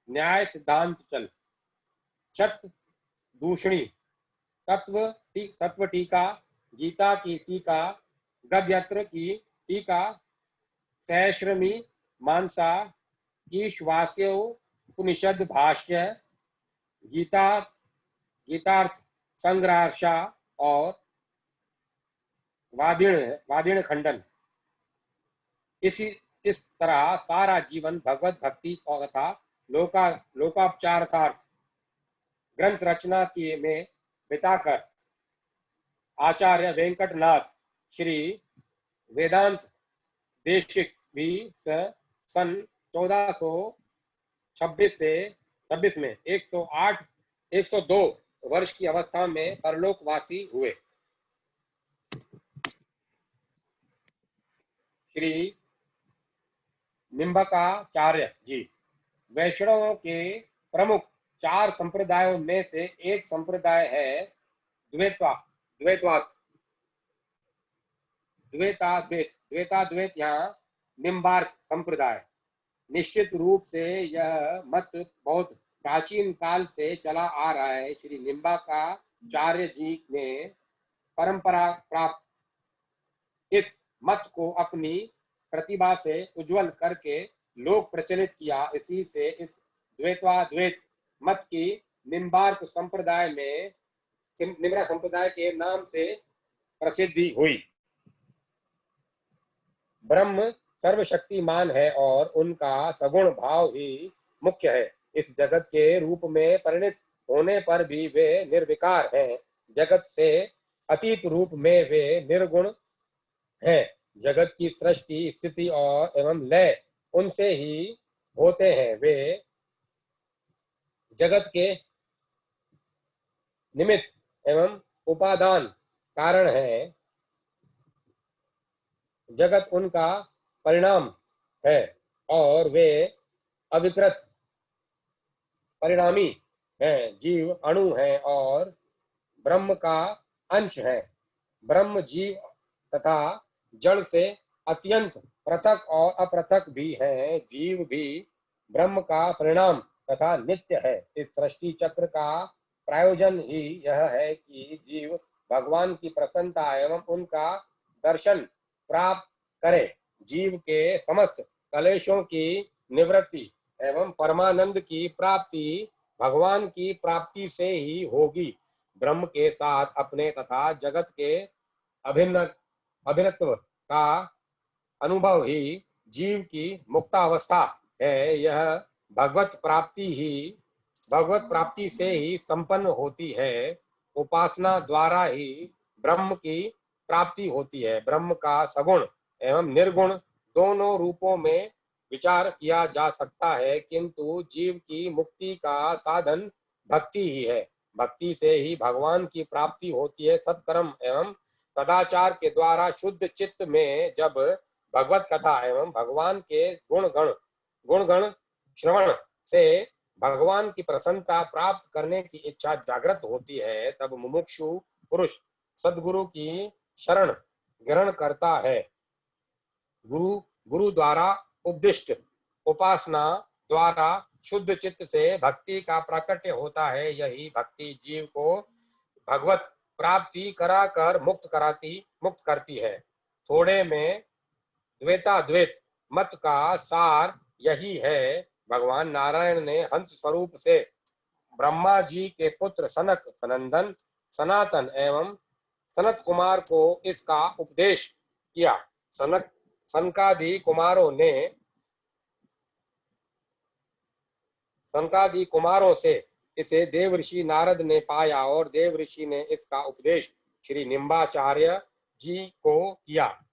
न्याय सिद्धांत चल, छत दूषणी, तत्व टीका, गीता की टीका, गद्यत्र की टीका सहस्रमी मानसा ईश्वास्यो उपनिषद भाष्य गीता गीतार्थ संग्रहशा और वादिण खंडन। इस तरह सारा जीवन भगवत भक्ति तथा लोकापचारार्थ ग्रंथ रचना की में बिताकर आचार्य वेंकटनाथ श्री वेदांत देशिक भी सन 1426 में 102 वर्ष की अवस्था में परलोकवासी हुए। श्री निम्बकाचार्य जी वैष्णवों के प्रमुख 4 संप्रदायों में से एक संप्रदाय है द्वैताद्वैत यहाँ निम्बार्क संप्रदाय। निश्चित रूप से यह मत बहुत प्राचीन काल से चला आ रहा है। श्री निम्बाकाचार्य जी ने परंपरा प्राप्त इस मत को अपनी प्रतिभा से उज्जवल करके लोक प्रचलित किया। इसी से इस द्वैताद्वैत मत की निम्बार्क संप्रदाय में निम्रा संप्रदाय के नाम से प्रसिद्धि हुई। ब्रह्म सर्वशक्तिमान है और उनका सगुण भाव ही मुख्य है। इस जगत के रूप में परिणित होने पर भी वे निर्विकार हैं। जगत से अतीत रूप में वे निर्गुण हैं। जगत की सृष्टि स्थिति और एवं लय उनसे ही होते हैं। वे जगत के निमित्त एवं उपादान कारण है। जगत उनका परिणाम है और वे अविकृत परिणामी हैं। जीव अणु है और ब्रह्म का अंश है। ब्रह्म जीव तथा जड़ से अत्यंत पृथक और अपृथक भी है। जीव भी ब्रह्म का परिणाम तथा नित्य है। इस सृष्टि चक्र का प्रयोजन ही यह है कि जीव भगवान की प्रसन्नता एवं उनका दर्शन प्राप्त करे। जीव के समस्त कलेशों की निवृत्ति एवं परमानंद की प्राप्ति भगवान की प्राप्ति से ही होगी। ब्रह्म के साथ अपने तथा जगत के अभिन्नत्व का अनुभव ही जीव की मुक्तावस्था है। यह भगवत प्राप्ति से ही संपन्न होती है। उपासना द्वारा ही ब्रह्म की प्राप्ति होती है। ब्रह्म का सगुण एवं निर्गुण दोनों रूपों में विचार किया जा सकता है, किंतु जीव की मुक्ति का साधन भक्ति ही है। भक्ति से ही भगवान की प्राप्ति होती है। सत्कर्म एवं सदाचार के द्वारा शुद्ध चित्त में जब भगवत कथा एवं भगवान के गुणगण श्रवण से भगवान की प्रसन्नता प्राप्त करने की इच्छा जागृत होती है, तब मुमुक्षु पुरुष सद्गुरु की शरण ग्रहण करता है। गुरु द्वारा उपदिष्ट उपासना द्वारा शुद्ध चित्त से भक्ति का प्राकट्य होता है। यही भक्ति जीव को भगवत प्राप्ति कराकर मुक्त करती है। थोड़े में द्वैताद्वैत मत का सार यही है। भगवान नारायण ने हंस स्वरूप से ब्रह्मा जी के पुत्र सनातन एवं सनत कुमार को इसका उपदेश किया। सनकादि कुमारों से इसे देवऋषि नारद ने पाया और देवऋषि ने इसका उपदेश श्री निम्बाचार्य जी को किया।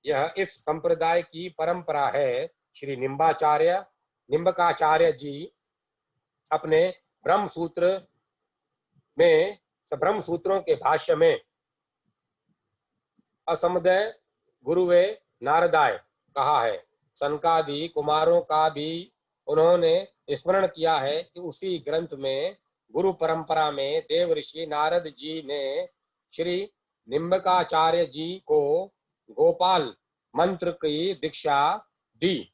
यह इस संप्रदाय की परंपरा है। श्री निम्बकाचार्य जी अपने ब्रह्म सूत्रों के भाष्य में असमदय गुरुवे नारदाय कहा है। सनकादि कुमारों का भी उन्होंने स्मरण किया है कि उसी ग्रंथ में गुरु परंपरा में देवऋषि नारद जी ने श्री निम्बकाचार्य जी को गोपाल मंत्र की दीक्षा दी।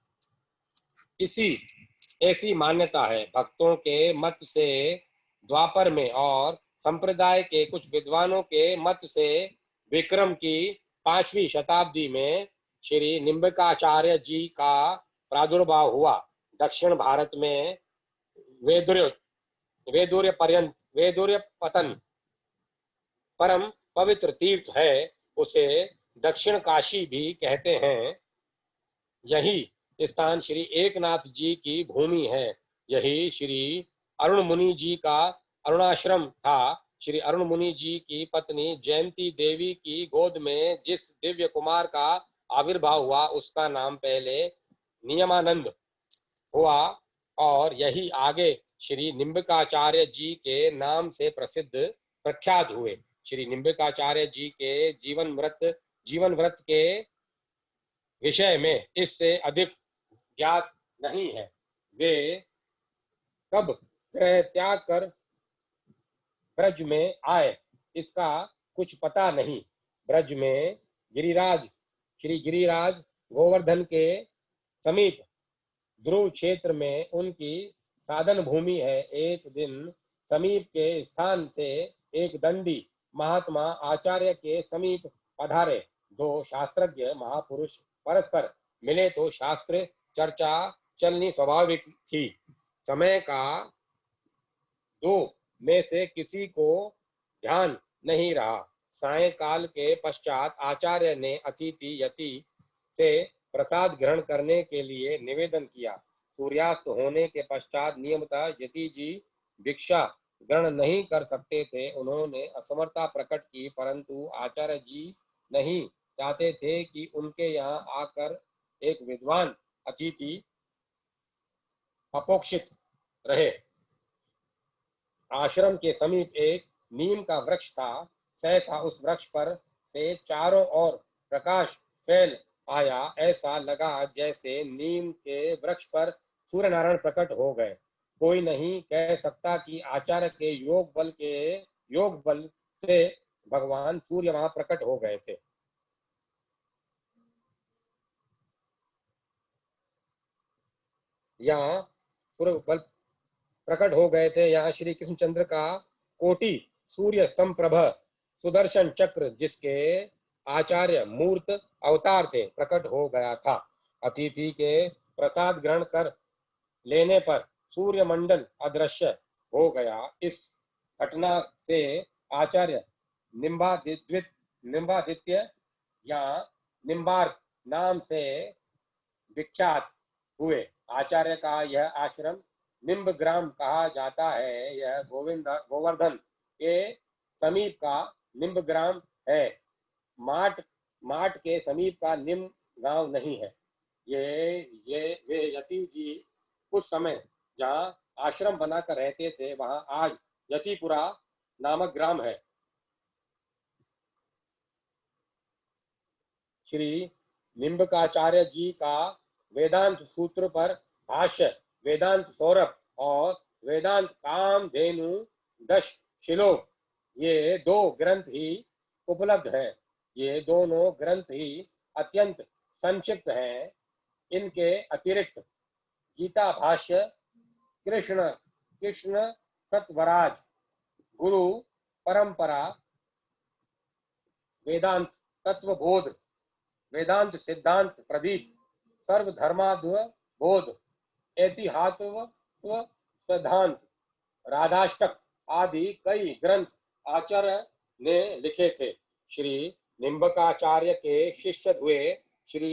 ऐसी मान्यता है। भक्तों के मत से द्वापर में और संप्रदाय के कुछ विद्वानों के मत से विक्रम की 5वीं शताब्दी में श्री निम्बिकाचार्य जी का प्रादुर्भाव हुआ। दक्षिण भारत में वेदुर्य पतन परम पवित्र तीर्थ है, उसे दक्षिण काशी भी कहते हैं। यही स्थान श्री एकनाथ जी की भूमि है। यही श्री अरुण मुनि जी का अरुणाश्रम था। श्री अरुण मुनि जी की पत्नी जयंती देवी की गोद में जिस दिव्य कुमार का आविर्भाव हुआ उसका नाम पहले नियमानंद हुआ और यही आगे श्री निम्बिकाचार्य जी के नाम से प्रसिद्ध प्रख्यात हुए। श्री निम्बिकाचार्य जी के जीवन व्रत के विषय में इससे अधिक ज्ञात नहीं है। वे कब ग्रह त्याग कर ब्रज में आए इसका कुछ पता नहीं। ब्रज में श्री गिरिराज गोवर्धन के समीप ध्रुव क्षेत्र में उनकी साधन भूमि है। एक दिन समीप के स्थान से एक दंडी महात्मा आचार्य के समीप पधारे। दो शास्त्रज्ञ महापुरुष परस्पर मिले तो शास्त्र चर्चा चलनी स्वाभाविक थी। समय का दो में से किसी को ध्यान नहीं रहा। सायंकाल के पश्चात आचार्य ने अतिथि यति से प्रसाद ग्रहण करने के लिए निवेदन किया। सूर्यास्त होने के पश्चात नियमतः यति जी भिक्षा ग्रहण नहीं कर सकते थे। उन्होंने असमर्थता प्रकट की, परंतु आचार्य जी नहीं चाहते थे कि उनके यहाँ आकर एक विद्वान अतिथि अपोक्षित रहे। आश्रम के समीप एक नीम का वृक्ष था। सहसा उस वृक्ष पर से चारों ओर प्रकाश फैल आया। ऐसा लगा जैसे नीम के वृक्ष पर सूर्य नारायण प्रकट हो गए। कोई नहीं कह सकता कि आचार्य के योग बल से भगवान सूर्य वहां प्रकट हो गए थे। यहाँ प्रकट हो गए थे। यहाँ श्री कृष्णचंद्र का कोटि सूर्य संप्रभ सुदर्शन चक्र जिसके आचार्य मूर्त अवतार थे प्रकट हो गया था। अतिथि के प्रसाद ग्रहण कर लेने पर सूर्य मंडल अदृश्य हो गया। इस घटना से आचार्य निम्बादित्य या निम्बार्क नाम से विख्यात हुए। आचार्य का यह आश्रम निम्बग्राम कहा जाता है। यह गोवर्धन के समीप का निम्बग्राम है। माट के समीप का निम्ब गांव नहीं है। वे यति जी उस समय जहाँ आश्रम बनाकर रहते थे वहां आज यतिपुरा नामक ग्राम है। श्री निम्बकाचार्य जी का वेदांत सूत्र पर भाष्य, वेदांत सौरभ और वेदांत कामधेनु 10 श्लोक, ये दो ग्रंथ ही उपलब्ध है। ये दोनों ग्रंथ ही अत्यंत संक्षिप्त हैं। इनके अतिरिक्त गीता भाष्य, कृष्ण सतवराज गुरु परंपरा, वेदांत तत्वबोध, वेदांत सिद्धांत प्रदीप, सर्वधर्माध्व बोध, ऐतिहात्व सिद्धांत, राधाष्टक आदि कई ग्रंथ आचार्य ने लिखे थे। श्री निम्बकाचार्य के शिष्य हुए श्री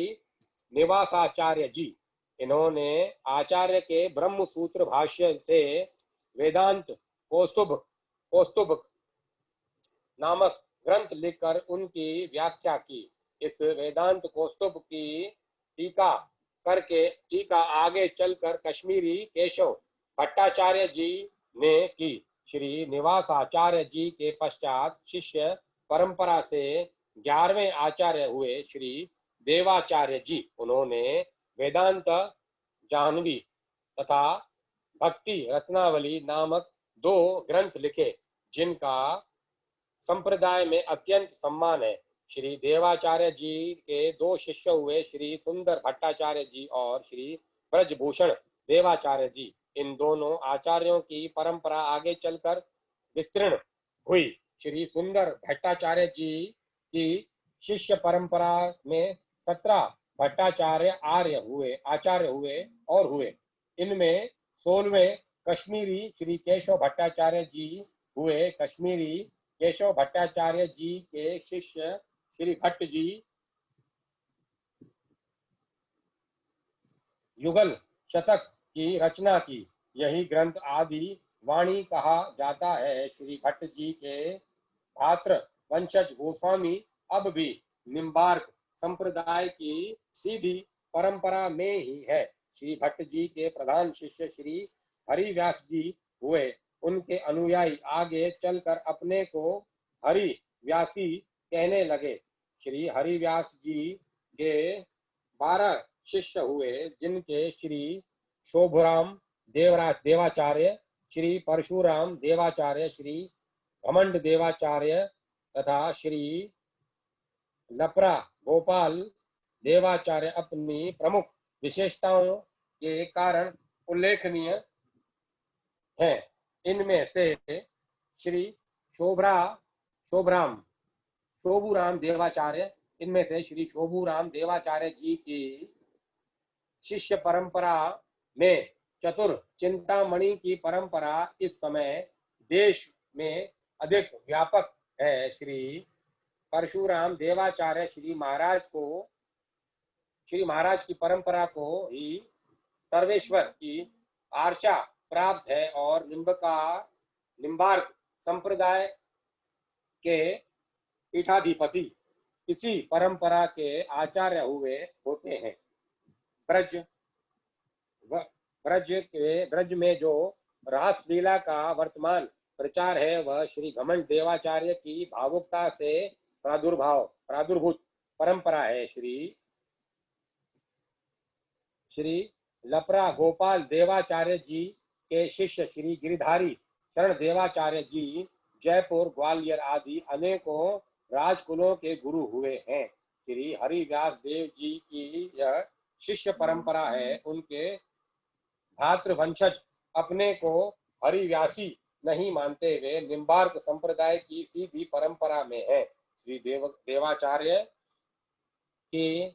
निवासाचार्य जी। इन्होंने आचार्य के ब्रह्म सूत्र भाष्य से वेदांत कौस्तुभ नामक ग्रंथ लिखकर उनकी व्याख्या की। इस वेदांत कौस्तुभ की टीका आगे चलकर कश्मीरी केशव भट्टाचार्य जी ने की। श्री निवासाचार्य जी के पश्चात शिष्य परंपरा से 11वें आचार्य हुए श्री देवाचार्य जी। उन्होंने वेदांत जाह्नवी तथा भक्ति रत्नावली नामक 2 ग्रंथ लिखे जिनका संप्रदाय में अत्यंत सम्मान है। श्री देवाचार्य जी के 2 शिष्य हुए श्री सुंदर भट्टाचार्य जी और श्री ब्रजभूषण देवाचार्य जी। इन दोनों आचार्यों की परंपरा आगे चलकर विस्तृण हुई। श्री सुंदर भट्टाचार्य जी की शिष्य परंपरा में 17 भट्टाचार्य आचार्य हुए। इनमें 16वें कश्मीरी श्री केशव भट्टाचार्य जी हुए। कश्मीरी केशव भट्टाचार्य जी के शिष्य श्री भट्ट जी युगल शतक की रचना की। यही ग्रंथ आदि वाणी कहा जाता है। श्री भट्ट जी के भात्र वंशज गोस्वामी अब भी निम्बार्क संप्रदाय की सीधी परंपरा में ही है। श्री भट्ट जी के प्रधान शिष्य श्री हरिव्यास जी हुए। उनके अनुयायी आगे चलकर अपने को हरिव्यासी कहने लगे। श्री हरिव्यास जी के 12 शिष्य हुए, जिनके श्री शोभराम देवाचार्य, श्री परशुराम देवाचार्य, श्री घमंड देवाचार्य तथा श्री लपरा गोपाल देवाचार्य अपनी प्रमुख विशेषताओं के कारण उल्लेखनीय हैं। इनमें से श्री शोभूराम देवाचार्य जी की शिष्य परंपरा में चतुर चिंतामणि की परंपरा इस समय देश में अधिक व्यापक है। श्री परशुराम देवाचार्य श्री महाराज की परंपरा को ही सर्वेश्वर की आर्चा प्राप्त है और निम्बार्क संप्रदाय के पीठाधिपति इसी परंपरा के आचार्य हुए होते हैं। ब्रज में जो रासलीला का वर्तमान प्रचार है वह श्री घमंड देवाचार्य की भावुकता से प्रादुर्भूत परंपरा है। श्री लपरा गोपाल देवाचार्य जी के शिष्य श्री गिरिधारी शरण देवाचार्य जी जयपुर, ग्वालियर आदि अनेकों राजकुलों के गुरु हुए हैं। श्री हरिव्यास देव जी की यह शिष्य परंपरा है। उनके भातृवंशज अपने को हरिव्यासी नहीं मानते हुए निम्बार्क संप्रदाय की सीधी परंपरा में है। श्री देवाचार्य के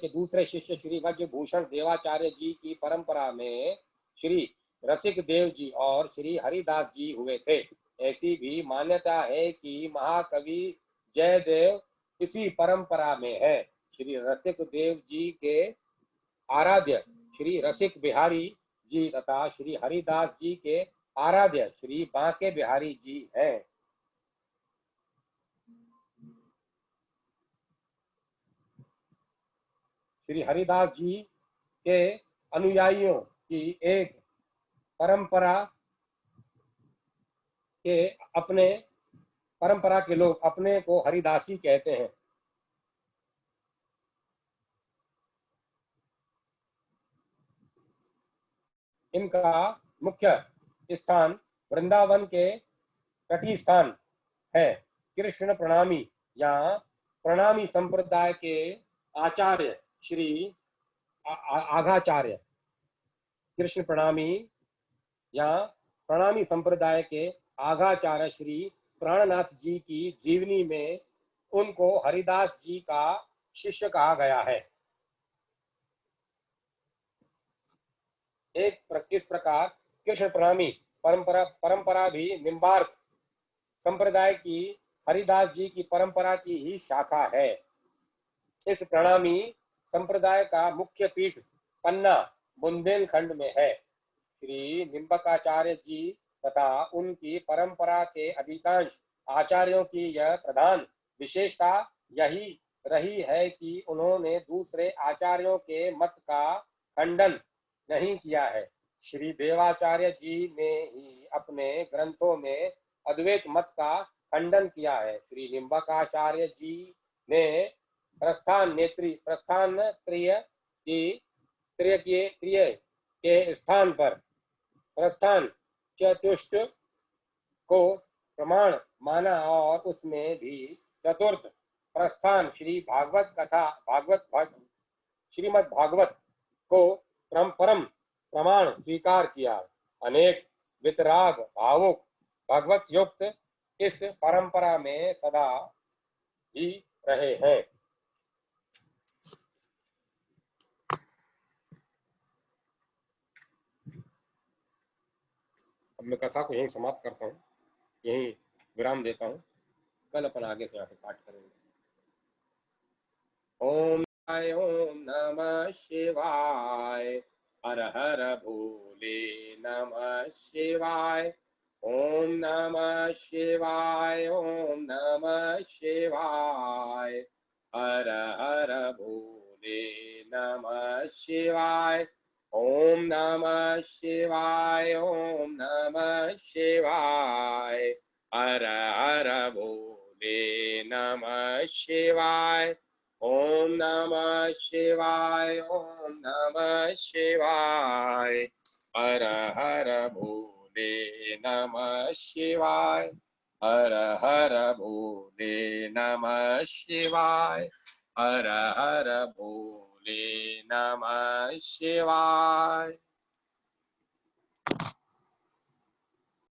दूसरे शिष्य श्री वज्रभूषण देवाचार्य जी की परंपरा में श्री रसिक देव जी और श्री हरिदास जी हुए थे। ऐसी भी मान्यता है कि महाकवि जयदेव इसी परंपरा में है। श्री रसिक देव जी के आराध्य श्री रसिक बिहारी जी तथा श्री हरिदास जी के आराध्य श्री बांके बिहारी जी हैं। श्री हरिदास जी के अनुयायियों की एक परंपरा के लोग अपने को हरिदासी कहते हैं। इनका मुख्य स्थान वृंदावन के तटीय स्थान है। कृष्ण प्रणामी या प्रणामी संप्रदाय के आचार्य श्री आघाचार्य कृष्ण प्रणामी या प्रणामी संप्रदाय के आघाचार्य श्री प्राणनाथ जी की जीवनी में उनको हरिदास जी का शिष्य कहा गया है। इस प्रकार कृष्ण प्रणामी परंपरा भी निम्बार्क संप्रदाय की हरिदास जी की परंपरा की ही शाखा है। इस प्रणामी संप्रदाय का मुख्य पीठ पन्ना बुंदेलखंड में है। श्री निम्बकाचार्य जी तथा उनकी परंपरा के अधिकांश आचार्यों की यह प्रधान विशेषता यही रही है कि उन्होंने दूसरे आचार्यों के मत का खंडन नहीं किया है। श्री देवाचार्य जी ने ही अपने ग्रंथों में अद्वैत मत का खंडन किया है। श्री निम्बकाचार्य जी ने प्रस्थान त्रय के स्थान पर प्रस्थान चतुष्ट को प्रमाण माना और उसमें भी चतुर्थ प्रस्थान श्रीमद् भागवत को परम प्रमाण स्वीकार किया। अनेक वितराग भावुक भगवत युक्त इस परंपरा में सदा ही रहे हैं। अब मैं कथा को यहीं समाप्त करता हूँ, यहीं विराम देता हूँ। कल अपन आगे से यहाँ से पाठ करेंगे। ओम नमः शिवाय, हर हर भोले नमः शिवाय। ओम नमः शिवाय, ओम नमः शिवाय, हर हर भोले नमः शिवाय। ओम नमः शिवाय, ओम नमः शिवाय, हर हर भोले नमः शिवाय। ओम नमः शिवाय, ओम नमः शिवाय, हर हर भोले नमः शिवाय, हर हर भोले नमः शिवाय, हर हर भोले नमः शिवाय।